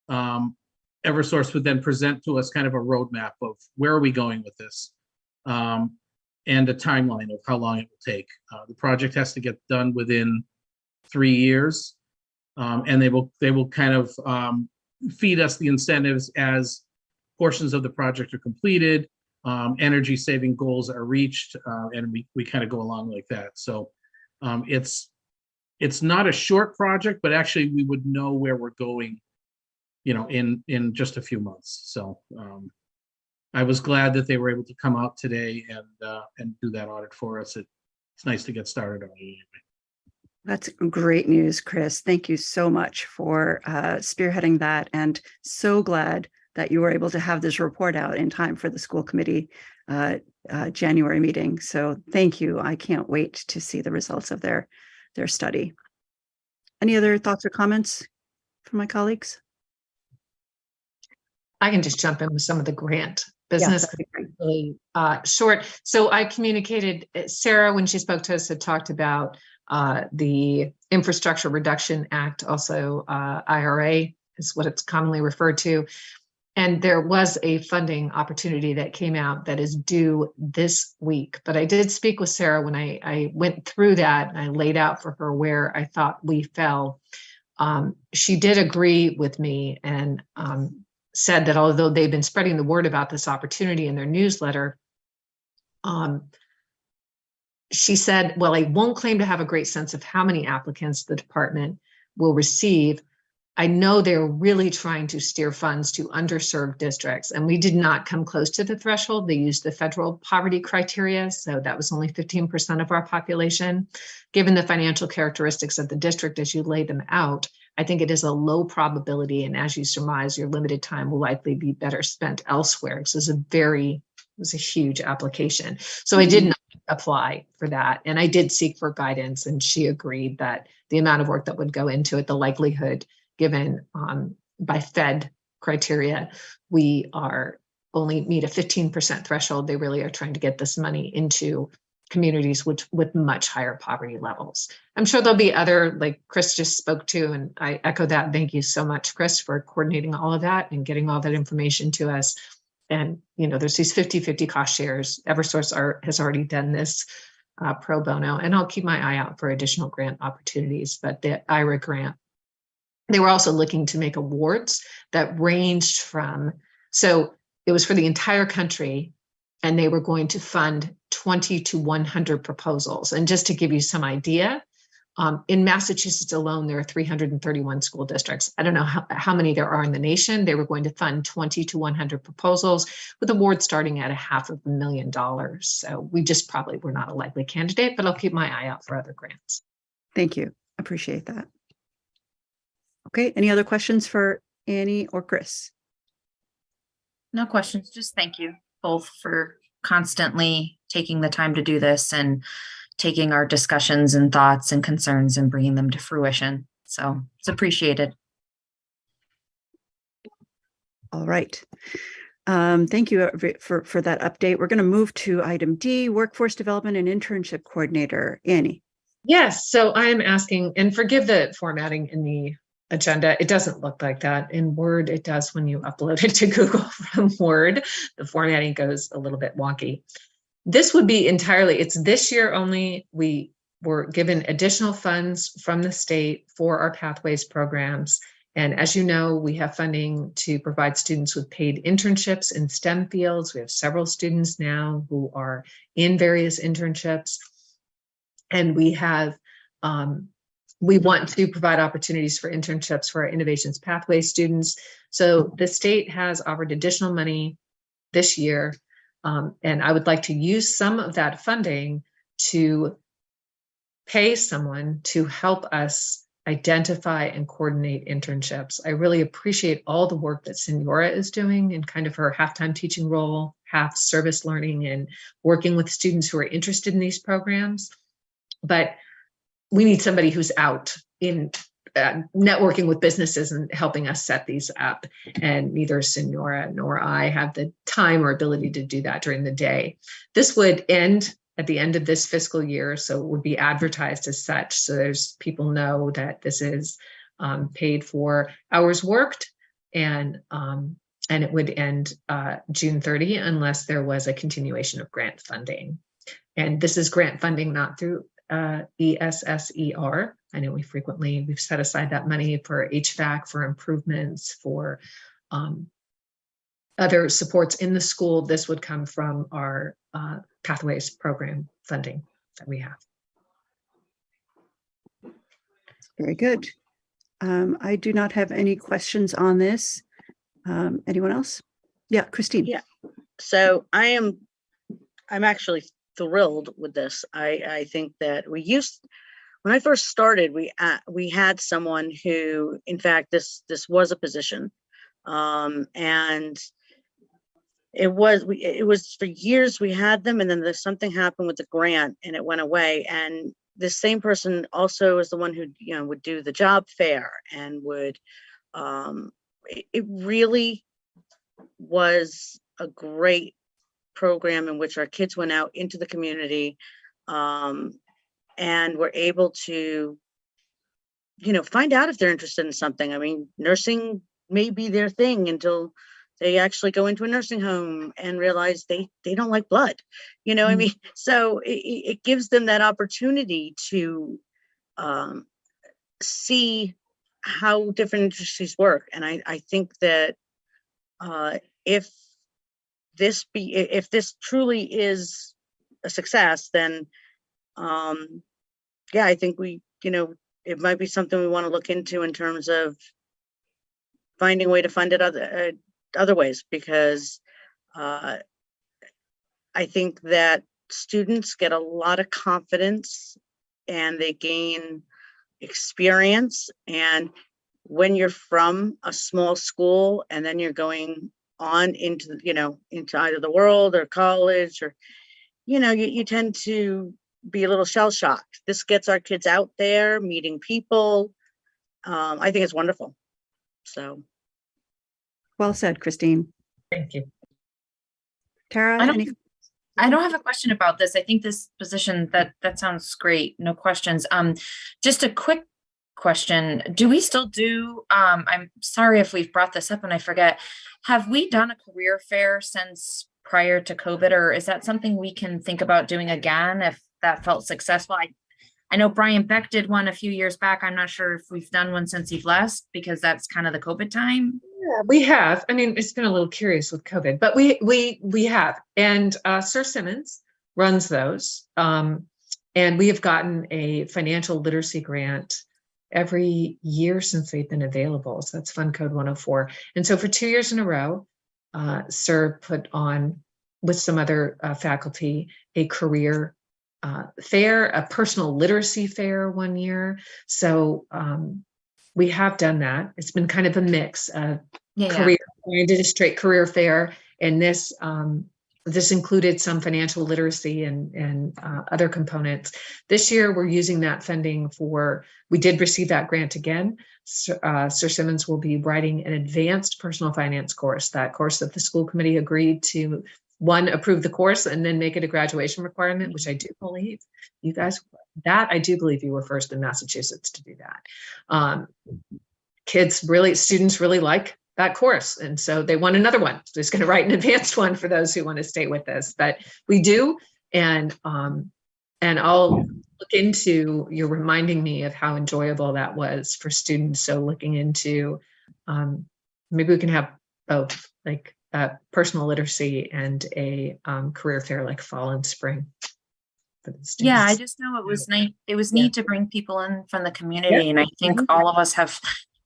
Eversource would then present to us kind of a roadmap of where are we going with this, and a timeline of how long it will take. The project has to get done within 3 years, and they will kind of feed us the incentives as portions of the project are completed, energy saving goals are reached, and we kind of go along like that. So it's not a short project, but actually we would know where we're going, in just a few months. So I was glad that they were able to come out today and do that audit for us. It's nice to get started on it anyway. That's great news, Chris. Thank you so much for spearheading that, and so glad that you were able to have this report out in time for the school committee January meeting. So thank you. I can't wait to see the results of their study. Any other thoughts or comments from my colleagues? I can just jump in with some of the grant business. that'd be great. Really short. So I communicated, Sarah, when she spoke to us, had talked about the Infrastructure Reduction Act, also IRA is what it's commonly referred to. And there was a funding opportunity that came out that is due this week. But I did speak with Sarah when I went through that, and I laid out for her where I thought we fell. She did agree with me and said that although they've been spreading the word about this opportunity in their newsletter, she said, well, I won't claim to have a great sense of how many applicants the department will receive. I know they're really trying to steer funds to underserved districts, and we did not come close to the threshold. They used the federal poverty criteria, so that was only 15% of our population. Given the financial characteristics of the district as you lay them out, I think it is a low probability, and as you surmise, your limited time will likely be better spent elsewhere. So it was a huge application. So I did not apply for that, and I did seek for guidance, and she agreed that the amount of work that would go into it, the likelihood given by Fed criteria, we are only meet a 15% threshold. They really are trying to get this money into communities with much higher poverty levels. I'm sure there'll be other, like Chris just spoke to, and I echo that. Thank you so much, Chris, for coordinating all of that and getting all that information to us. And, there's these 50-50 cost shares. Eversource has already done this pro bono, and I'll keep my eye out for additional grant opportunities. But the IRA grant, they were also looking to make awards that ranged from, so it was for the entire country, and they were going to fund 20 to 100 proposals. And just to give you some idea, in Massachusetts alone, there are 331 school districts. I don't know how many there are in the nation. They were going to fund 20 to 100 proposals with awards starting at $500,000. So we just probably were not a likely candidate, but I'll keep my eye out for other grants. Thank you. Appreciate that. Okay, any other questions for Annie or Chris? No questions, just thank you both for constantly taking the time to do this and taking our discussions and thoughts and concerns and bringing them to fruition. So it's appreciated. All right. Thank you for that update. We're going to move to item D, Workforce Development and Internship Coordinator. Annie. Yes, so I am asking, and forgive the formatting in the agenda. It doesn't look like that in Word. It does when you upload it to Google from Word. The formatting goes a little bit wonky. This would be entirely, it's this year only. We were given additional funds from the state for our Pathways programs. And as you know, we have funding to provide students with paid internships in STEM fields. We have several students now who are in various internships. And we have, we want to provide opportunities for internships for our Innovations Pathways students. So the state has offered additional money this year. And I would like to use some of that funding to pay someone to help us identify and coordinate internships. I really appreciate all the work that Senora is doing in kind of her half-time teaching role, half service learning, and working with students who are interested in these programs. But we need somebody who's out in networking with businesses and helping us set these up. And neither Senora nor I have the time or ability to do that during the day. This would end at the end of this fiscal year, so it would be advertised as such. So there's people know that this is paid for hours worked, and it would end June 30 unless there was a continuation of grant funding. And this is grant funding not through ESSER. I know we've set aside that money for HVAC, for improvements, for other supports in the school. This would come from our Pathways program funding that we have. Very good. I do not have any questions on this. Anyone else? Yeah, Christine. Yeah. So I'm actually thrilled with this. I think that when I first started, we had someone who, in fact, this was a position, and it was for years we had them, and then there's something happened with the grant and it went away. And this same person also is the one who would do the job fair and would it really was a great program in which our kids went out into the community and were able to find out if they're interested in something. I mean, nursing may be their thing until they actually go into a nursing home and realize they don't like blood, I mean, so it gives them that opportunity to see how different industries work. And I think that if this truly is a success, then I think it might be something we want to look into in terms of finding a way to fund it other ways, because I think that students get a lot of confidence and they gain experience. And when you're from a small school and then you're going on into either the world or college, or you tend to be a little shell shocked. This gets our kids out there meeting people. I think it's wonderful. So Well said, Christine. Thank you. Tara, I don't have a question about this. I think this position that sounds great. No questions. Just a quick question. Do we still do, I'm sorry if we've brought this up and I forget, have we done a career fair since prior to COVID, or is that something we can think about doing again if that felt successful? I know Brian Beck did one a few years back. I'm not sure if we've done one since he's left, because that's kind of the COVID time. Yeah, we have. I mean, it's been a little curious with COVID, but we have. And Sir Simmons runs those. And we have gotten a financial literacy grant every year since they've been available. So that's Fund Code 104. And so for 2 years in a row, Sir put on, with some other faculty, a career fair, a personal literacy fair one year. So we have done that. It's been kind of a mix of career. I did a straight career fair, and this included some financial literacy and other components. This year, we're using that funding we did receive that grant again. Sir Simmons will be writing an advanced personal finance course, that course that the school committee agreed to, approve the course and then make it a graduation requirement, which I do believe you guys, I do believe you were first in Massachusetts to do that. Students really like that course. And so they want another one. So it's going to write an advanced one for those who want to stay with us, but we do. And I'll look into, you're reminding me of how enjoyable that was for students. So looking into, maybe we can have both, like personal literacy and a career fair, like fall and spring. For the students. Yeah, I just know it was nice. It was neat to bring people in from the community. And I think all of us have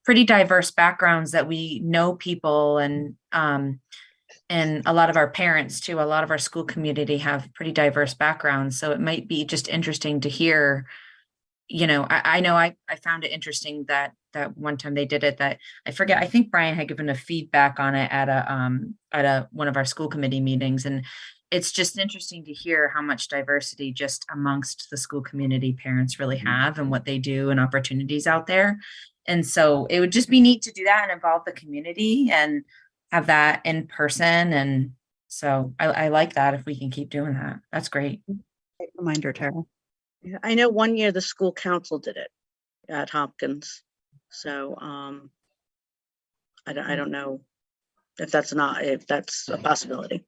pretty diverse backgrounds, that we know people, and a lot of our parents too, a lot of our school community have pretty diverse backgrounds. So it might be just interesting to hear I know I found it interesting that one time they did it, that I forget, I think Brian had given a feedback on it at one of our school committee meetings. And it's just interesting to hear how much diversity just amongst the school community parents really have and what they do and opportunities out there. And so it would just be neat to do that and involve the community and have that in person. And so I like that if we can keep doing that. That's great. Great reminder, Tara. Yeah, I know one year the school council did it at Hopkins. So I don't know if that's a possibility.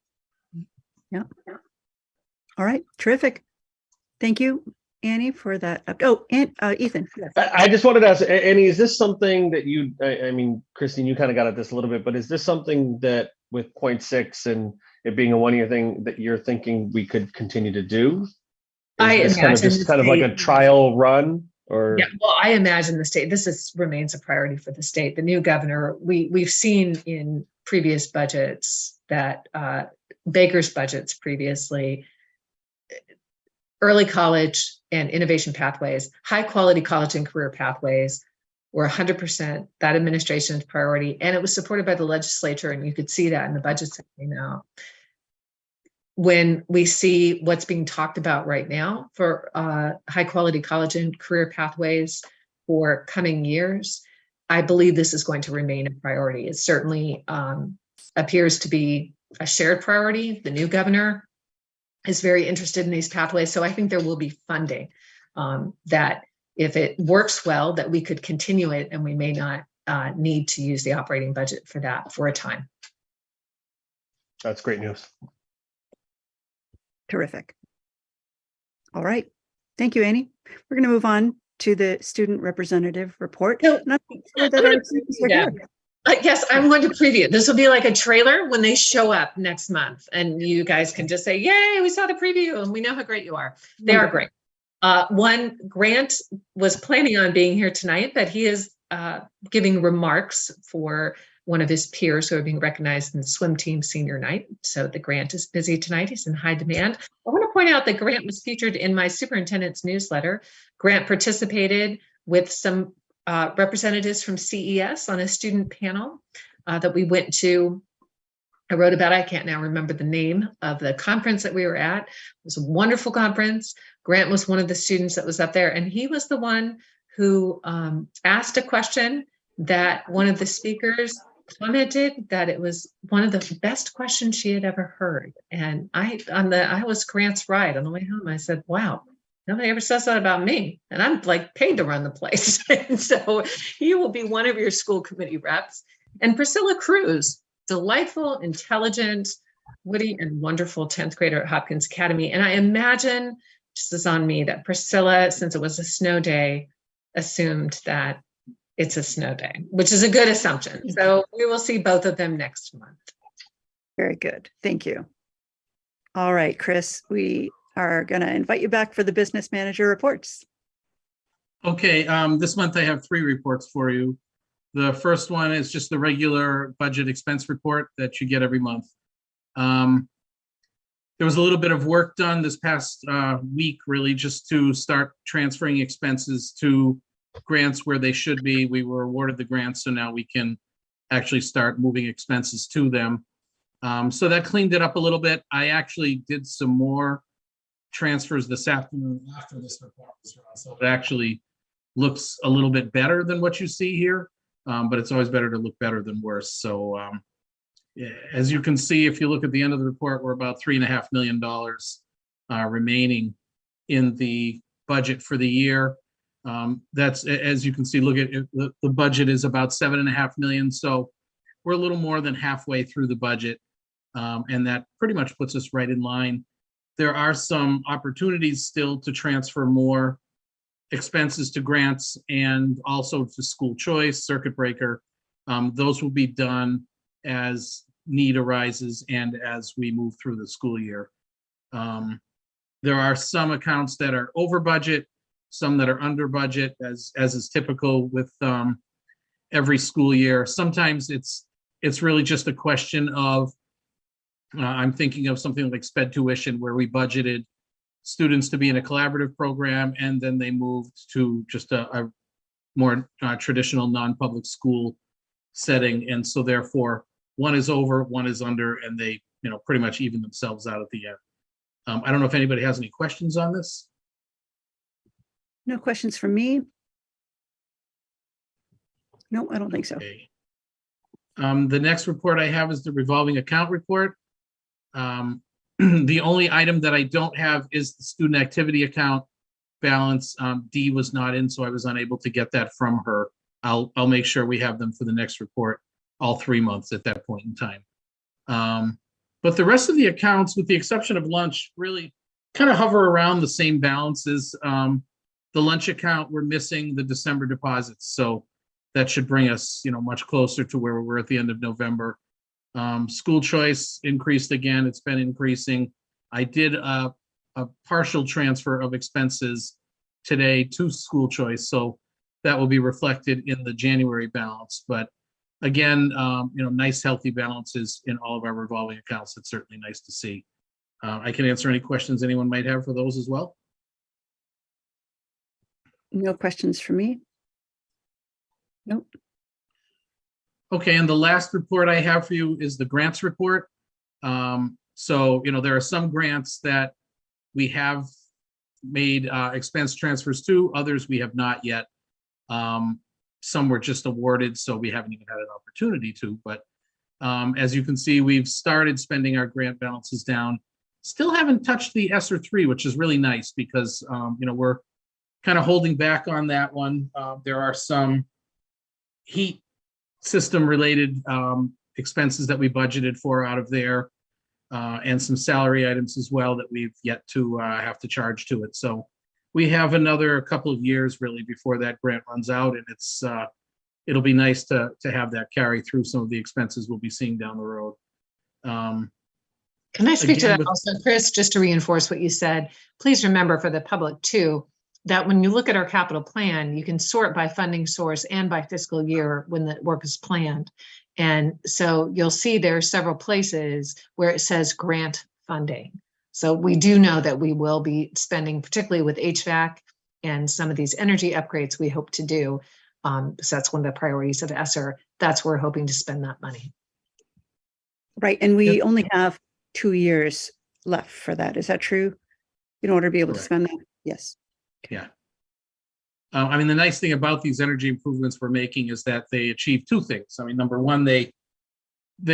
Yeah. All right. Terrific. Thank you, Annie, for that. Oh, and Ethan. Yes. I just wanted to ask, Annie, is this something that I mean, Christine, you kind of got at this a little bit, but is this something that with 0.6 and it being a 1-year thing that you're thinking we could continue to do? Is this kind of like a trial run? Or yeah, well, I imagine the state, remains a priority for the state. The new governor, we've seen in previous budgets that Baker's budgets previously, early college and innovation pathways, high quality college and career pathways were 100% that administration's priority. And it was supported by the legislature. And you could see that in the budgets that came out. When we see what's being talked about right now for high quality college and career pathways for coming years, I believe this is going to remain a priority. It certainly appears to be a shared priority. The new governor is very interested in these pathways. So I think there will be funding that if it works well, that we could continue it and we may not need to use the operating budget for that for a time. That's great news. Terrific. All right. Thank you, Annie. We're going to move on to the student representative report. No, Not sure that our students are here. Yes, I'm going to preview. This will be like a trailer when they show up next month, and you guys can just say, "Yay, we saw the preview, and we know how great you are." They are great. One, Grant was planning on being here tonight, but he is giving remarks for one of his peers who are being recognized in the swim team senior night. So the Grant is busy tonight. He's in high demand. I want to point out that Grant was featured in my superintendent's newsletter. Grant participated with some representatives from CES on a student panel that we went to. I wrote about it. I can't now remember the name of the conference that we were at. It was a wonderful conference. Grant was one of the students that was up there, and he was the one who asked a question that one of the speakers commented that it was one of the best questions she had ever heard. And I was Grant's ride on the way home. I said, wow, nobody ever says that about me. And I'm like paid to run the place. And so he will be one of your school committee reps. And Priscilla Cruz, delightful, intelligent, witty, and wonderful 10th grader at Hopkins Academy. And I imagine, just as on me, that Priscilla, since it was a snow day, assumed that it's a snow day, which is a good assumption. So we will see both of them next month. Very good. Thank you. All right, Chris, we are going to invite you back for the business manager reports. Okay, this month I have 3 reports for you. The first one is just the regular budget expense report that you get every month. There was a little bit of work done this past week, really, just to start transferring expenses to grants where they should be. We were awarded the grants, so now we can actually start moving expenses to them. So that cleaned it up a little bit. I actually did some more transfers this afternoon after this report was run, so it actually looks a little bit better than what you see here, but it's always better to look better than worse. So as you can see, if you look at the end of the report, we're about $3.5 million remaining in the budget for the year. That's, as you can see, look at it, the budget is about $7.5 million. So we're a little more than halfway through the budget. And that pretty much puts us right in line. There are some opportunities still to transfer more expenses to grants and also to school choice, circuit breaker. Those will be done as need arises and as we move through the school year. There are some accounts that are over budget, some that are under budget, as is typical with every school year. Sometimes it's really just a question of, I'm thinking of something like sped tuition, where we budgeted students to be in a collaborative program, and then they moved to just a more traditional non-public school setting. And so therefore, one is over, one is under, and they, pretty much even themselves out at the end. I don't know if anybody has any questions on this. No questions from me. No, I don't think so. Okay. The next report I have is the revolving account report. The only item that I don't have is the student activity account balance. Dee was not in, so I was unable to get that from her. I'll make sure we have them for the next report, all 3 months at that point in time. But the rest of the accounts, with the exception of lunch, really kind of hover around the same balances. The lunch account, we're missing the December deposits, so that should bring us, much closer to where we were at the end of November. School choice increased again. It's been increasing. I did a partial transfer of expenses today to school choice, so that will be reflected in the January balance. But again, nice healthy balances in all of our revolving accounts. It's certainly nice to see. I can answer any questions anyone might have for those as well. No questions for me. Nope. Okay, and the last report I have for you is the grants report. So, there are some grants that we have made expense transfers to, others we have not yet. Some were just awarded, so we haven't even had an opportunity to, but as you can see, we've started spending our grant balances down. Still haven't touched the ESSER 3, which is really nice because, we're kind of holding back on that one. There are some heat system related expenses that we budgeted for out of there, and some salary items as well that we've yet to have to charge to it. So we have another couple of years really before that grant runs out, and it'll be nice to have that carry through some of the expenses we'll be seeing down the road. Can I speak to Again, that also, Chris, just to reinforce what you said? Please remember for the public too, that when you look at our capital plan, you can sort by funding source and by fiscal year when the work is planned. And so you'll see there are several places where it says grant funding. So we do know that we will be spending, particularly with HVAC and some of these energy upgrades we hope to do. So that's one of the priorities of ESSER. That's where we're hoping to spend that money. Right, and we Yep. only have 2 years left for that. Is that true? In order to be able to Correct. spend that? Yes. Yeah. The nice thing about these energy improvements we're making is that they achieve two things. Number one, they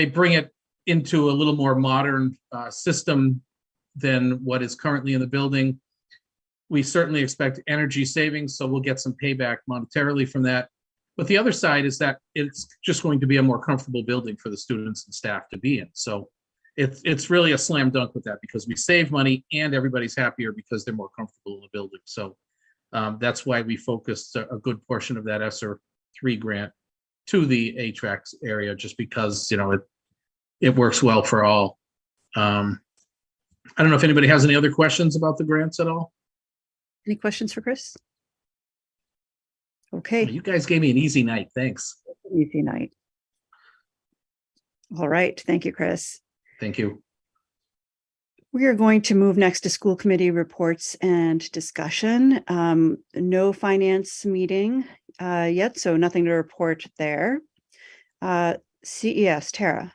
bring it into a little more modern system than what is currently in the building. We certainly expect energy savings, so we'll get some payback monetarily from that. But the other side is that it's just going to be a more comfortable building for the students and staff to be in. So it's really a slam dunk with that because we save money and everybody's happier because they're more comfortable in the building. So that's why we focused a good portion of that ESSER 3 grant to the HVAC area, just because, it works well for all. I don't know if anybody has any other questions about the grants at all. Any questions for Chris? Okay, You guys gave me an easy night. Thanks. easy night. All right, thank you, Chris. Thank you. We are going to move next to school committee reports and discussion. No finance meeting yet, so nothing to report there. CES, Tara.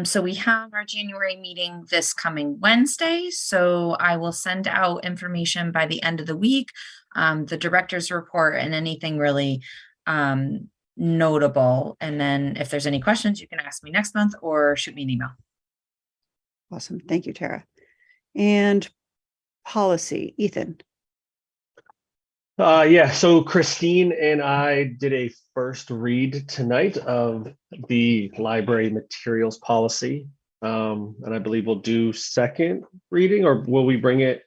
So we have our January meeting this coming Wednesday. So I will send out information by the end of the week, the director's report and anything really notable. And then if there's any questions, you can ask me next month or shoot me an email. Awesome. Thank you, Tara. And policy, Ethan. So Christine and I did a first read tonight of the library materials policy. And I believe we'll do second reading, or will we bring it,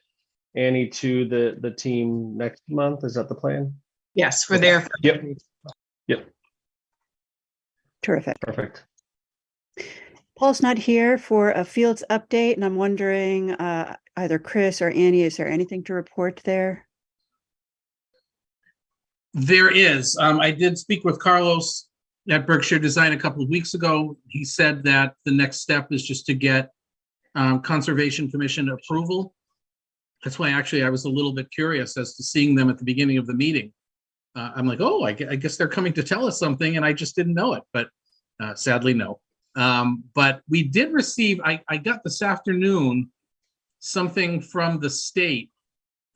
Annie, to the team next month? Is that the plan? Yes, we're there. Yep. Terrific. Perfect. Paul's not here for a fields update, and I'm wondering, either Chris or Annie, is there anything to report there? There is. I did speak with Carlos at Berkshire Design a couple of weeks ago. He said that the next step is just to get Conservation Commission approval That's why actually I was a little bit curious as to seeing them at the beginning of the meeting. I'm like, oh, I guess they're coming to tell us something, and I just didn't know it. But sadly, no. But we did receive, I got this afternoon something from the state.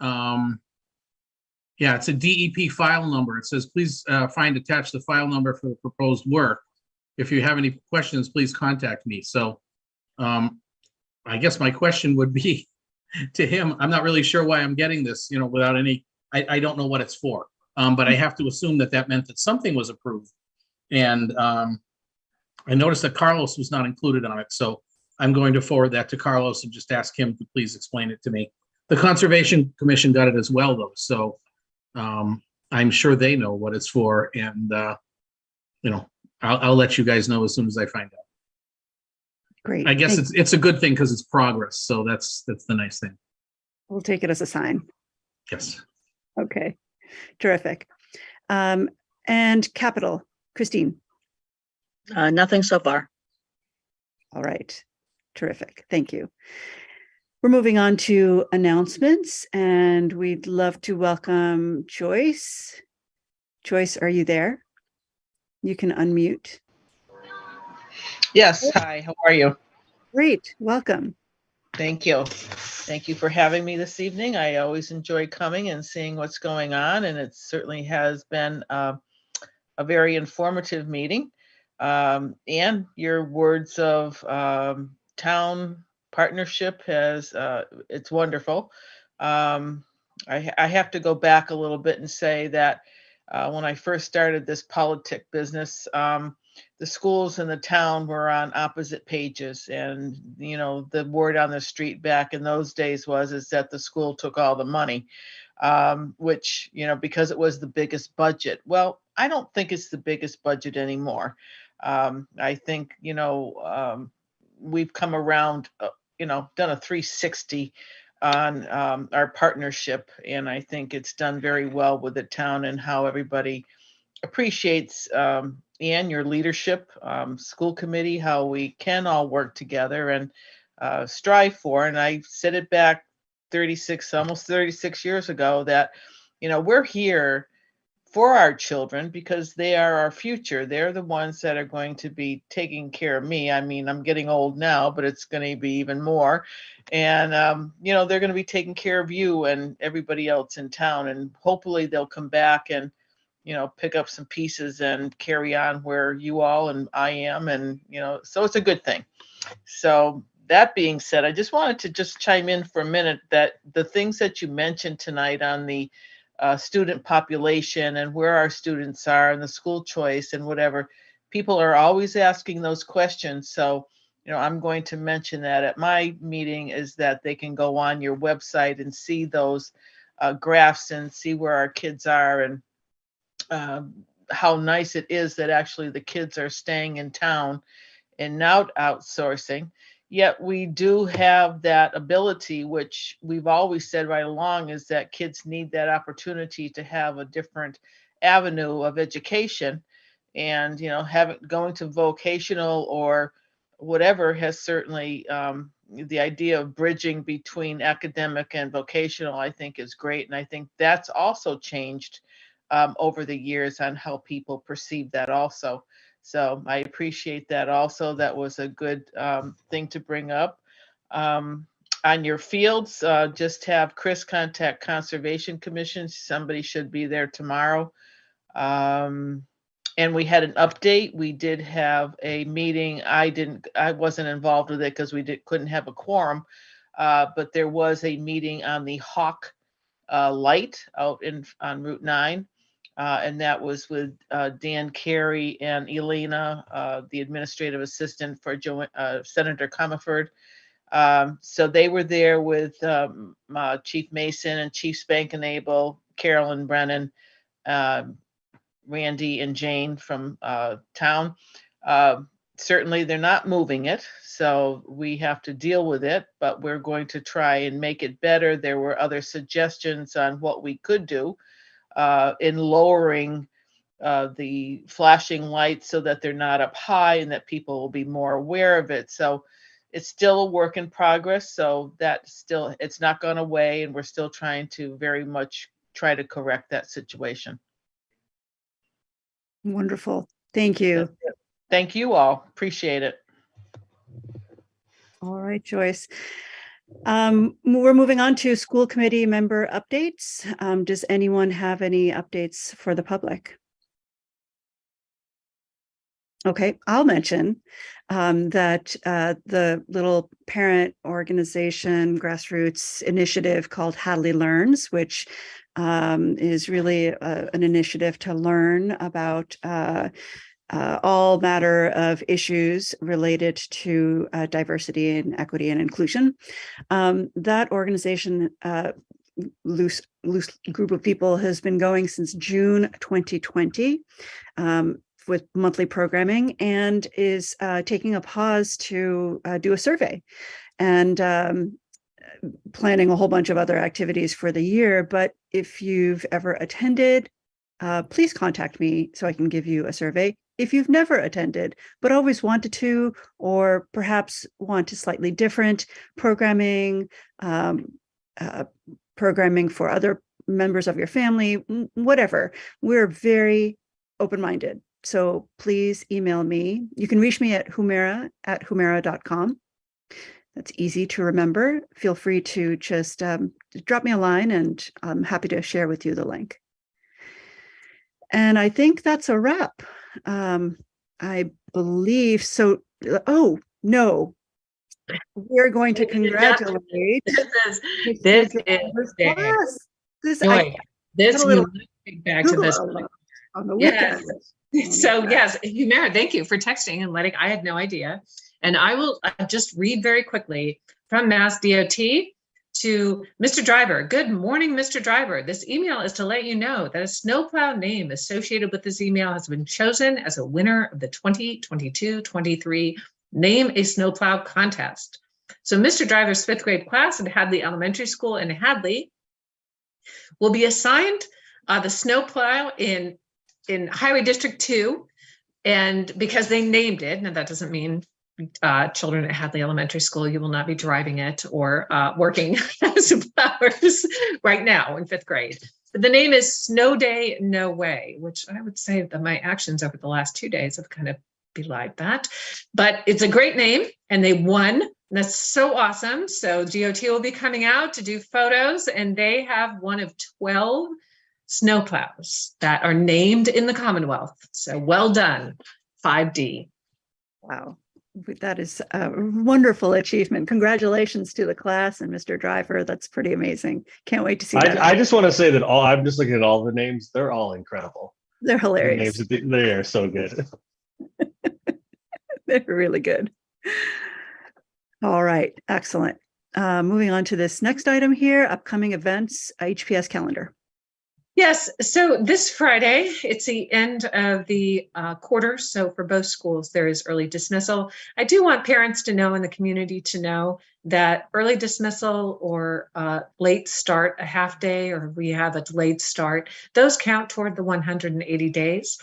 Yeah, it's a DEP file number. It says, please find attached the file number for the proposed work. If you have any questions, please contact me. So I guess my question would be to him, I'm not really sure why I'm getting this, without any, I don't know what it's for. But I have to assume that that meant that something was approved. And I noticed that Carlos was not included on it. So I'm going to forward that to Carlos and just ask him to please explain it to me. The Conservation Commission got it as well, though. So I'm sure they know what it's for. And, I'll let you guys know as soon as I find out. Great. I guess Thanks. it's a good thing because it's progress. So that's the nice thing. We'll take it as a sign. Yes. Okay, terrific. And capital, Christine. Nothing so far. All right, terrific. Thank you. We're moving on to announcements, and we'd love to welcome Joyce. Joyce, are you there? You can unmute. Yes, hi, how are you? Great, welcome. Thank you. Thank you for having me this evening. I always enjoy coming and seeing what's going on, and it certainly has been a very informative meeting. And your words of town partnership it's wonderful. I have to go back a little bit and say that when I first started this politic business, the schools and the town were on opposite pages, and the word on the street back in those days is that the school took all the money, which because it was the biggest budget. Well, I don't think it's the biggest budget anymore. I think we've come around, done a 360 on our partnership, and I think it's done very well with the town and how everybody appreciates and your leadership, school committee, how we can all work together and strive for. And I said it back almost 36 years ago that, we're here for our children because they are our future. They're the ones that are going to be taking care of me. I mean, I'm getting old now, but it's going to be even more. And, they're going to be taking care of you and everybody else in town. And hopefully they'll come back and pick up some pieces and carry on where you all and I am. And, so it's a good thing. So that being said, I just wanted to just chime in for a minute that the things that you mentioned tonight on the student population and where our students are and the school choice and whatever, people are always asking those questions. So, I'm going to mention that at my meeting is that they can go on your website and see those graphs and see where our kids are and how nice it is that actually the kids are staying in town and not outsourcing. Yet we do have that ability, which we've always said right along, is that kids need that opportunity to have a different avenue of education. And, going to vocational or whatever has certainly, the idea of bridging between academic and vocational, I think is great. And I think that's also changed over the years on how people perceive that also. So I appreciate that also. That was a good thing to bring up. On your fields, just have Chris contact Conservation Commission. Somebody should be there tomorrow. And we had an update. We did have a meeting. I wasn't involved with it because couldn't have a quorum. But there was a meeting on the Hawk light out on Route 9. And that was with Dan Carey and Elena, the administrative assistant for Senator Comerford. So they were there with Chief Mason and Chief Spankenable, Carolyn Brennan, Randy and Jane from town. Certainly they're not moving it, so we have to deal with it, but we're going to try and make it better. There were other suggestions on what we could do in lowering the flashing lights so that they're not up high and that people will be more aware of it. So it's still a work in progress. So that still, it's not gone away, and we're still trying to very much try to correct that situation. Wonderful. Thank you. That's it. Thank you all. Appreciate it. All right, Joyce. We're moving on to school committee member updates. Does anyone have any updates for the public? Okay, I'll mention that the little parent organization grassroots initiative called Hadley Learns, which is really an initiative to learn about all matter of issues related to diversity and equity and inclusion. That organization, loose group of people, has been going since June 2020 with monthly programming, and is taking a pause to do a survey and planning a whole bunch of other activities for the year. But if you've ever attended, please contact me so I can give you a survey. If you've never attended, but always wanted to, or perhaps want a slightly different programming, programming for other members of your family, whatever, we're very open-minded. So please email me. You can reach me at humera@humera.com. That's easy to remember. Feel free to just drop me a line, and I'm happy to share with you the link. And I think that's a wrap. I believe so. Oh, no. We're going to congratulate. This is class. This Joy, this got a little back to this. on the Yes. weekend. So yes, Humera, thank you for texting and letting, I had no idea. And I will just read very quickly from Mass DOT to Mr. Driver. Good morning, Mr. Driver. This email is to let you know that a snowplow name associated with this email has been chosen as a winner of the 2022-23 Name a Snowplow contest. So Mr. Driver's 5th grade class at Hadley Elementary School in Hadley will be assigned the snowplow in Highway District 2. And because they named it, now that doesn't mean children at Hadley Elementary School, you will not be driving it or working as plowers right now in 5th grade. But the name is Snow Day No Way, which I would say that my actions over the last 2 days have kind of belied that. But it's a great name, and they won. And that's so awesome. So DOT will be coming out to do photos, and they have one of 12 snowplows that are named in the Commonwealth. So well done, 5D. Wow. That is a wonderful achievement. Congratulations to the class and Mr. Driver. That's pretty amazing. Can't wait to see that. I just want to say that I'm just looking at all the names. They're all incredible. They're The hilarious. names, they are so good. They're really good. All right. Excellent. Moving on to this next item here, upcoming events, HPS calendar. Yes, so this Friday, it's the end of the quarter. So for both schools, there is early dismissal. I do want parents to know and the community to know that early dismissal or late start, a half day, or we have a delayed start, those count toward the 180 days.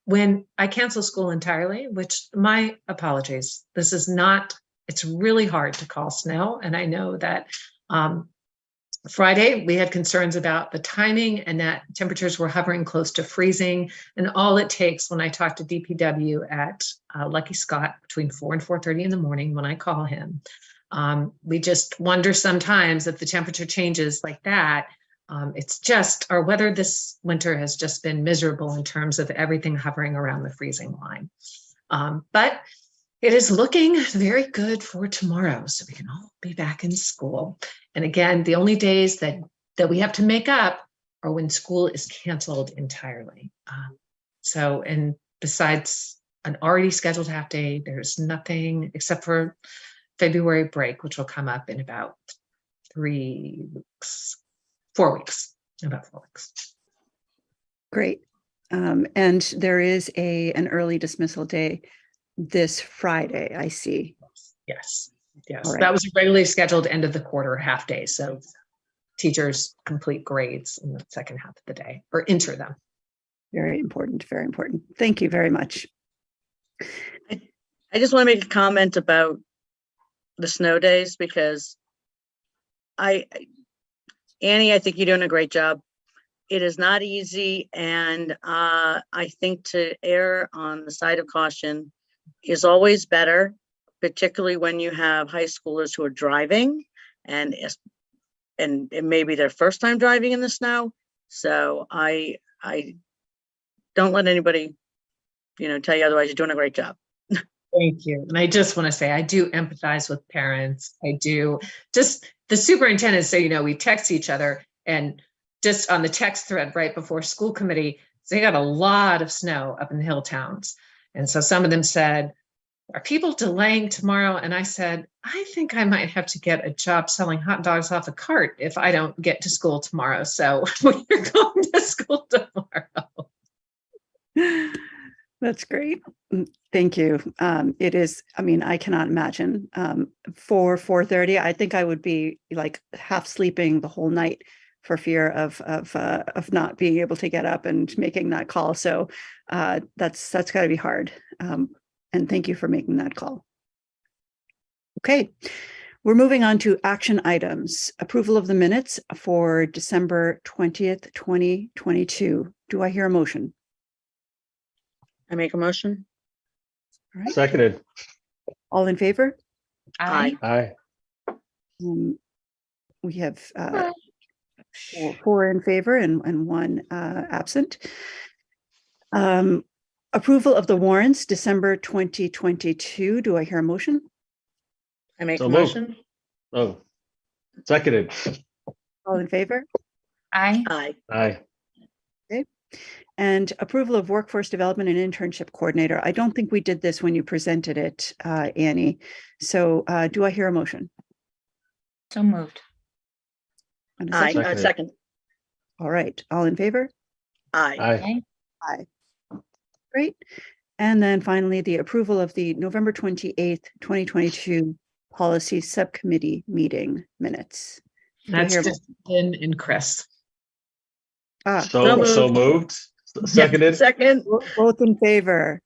When I cancel school entirely, which my apologies, this is not, it's really hard to call snow. And I know that Friday, we had concerns about the timing and that temperatures were hovering close to freezing. And all it takes when I talk to DPW at Lucky Scott between 4 and 4:30 in the morning when I call him, we just wonder sometimes if the temperature changes like that. It's just our weather this winter has just been miserable in terms of everything hovering around the freezing line. But it is looking very good for tomorrow, so we can all be back in school. And again, the only days that we have to make up are when school is canceled entirely. And besides an already scheduled half day, there's nothing except for February break, which will come up in about 4 weeks, about 4 weeks. Great. And there is an early dismissal day this Friday, I see. Yes. All right. That was a regularly scheduled end of the quarter half day. So teachers complete grades in the second half of the day or enter them. Very important, very important. Thank you very much. I just want to make a comment about the snow days because Annie, I think you're doing a great job. It is not easy, and I think to err on the side of caution is always better, particularly when you have high schoolers who are driving and it may be their first time driving in the snow. So I don't let anybody, tell you otherwise. You're doing a great job. Thank you. And I just want to say, I do empathize with parents. I do. Just the superintendent, so, we text each other, and just on the text thread right before school committee, they got a lot of snow up in the hill towns. And so some of them said, are people delaying tomorrow? And I said, I think I might have to get a job selling hot dogs off a cart if I don't get to school tomorrow. So we're going to school tomorrow. That's great. Thank you. It is, I cannot imagine for 4:30. I think I would be like half sleeping the whole night for fear of not being able to get up and making that call. So that's got to be hard. And thank you for making that call. Okay, we're moving on to action items. Approval of the minutes for December 20th, 2022. Do I hear a motion? I make a motion. All right. Seconded. All in favor? Aye. Aye. We have four in favor and one absent. Approval of the warrants, December 2022. Do I hear a motion? I make So a moved. motion. Oh, seconded. All in favor? Aye. Aye. Aye. And approval of workforce development and internship coordinator. I don't think we did this when you presented it, Annie. So do I hear a motion? So moved. And a Aye. second? Second. All right. All in favor? Aye. Aye. Aye. Great. And then finally, the approval of the November 28th, 2022 policy subcommittee meeting minutes. Do I That's hear a just Lynn and Chris. So moved. Seconded. Second. both in favor?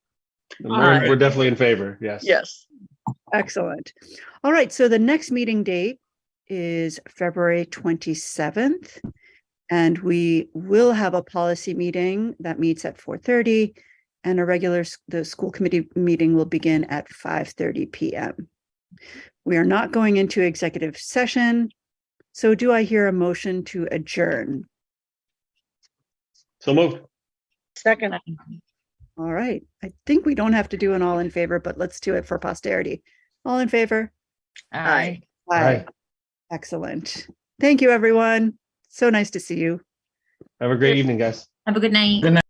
We're definitely in favor. Yes. Yes. Excellent. All right. So the next meeting date is February 27th. And we will have a policy meeting that meets at 4:30, and the school committee meeting will begin at 5:30 p.m. We are not going into executive session. So do I hear a motion to adjourn? So moved. Second. All right. I think we don't have to do an all in favor, but let's do it for posterity. All in favor? Aye. Aye. Excellent. Thank you, everyone. So nice to see you. Have a great evening, guys. Have a good night. Good night.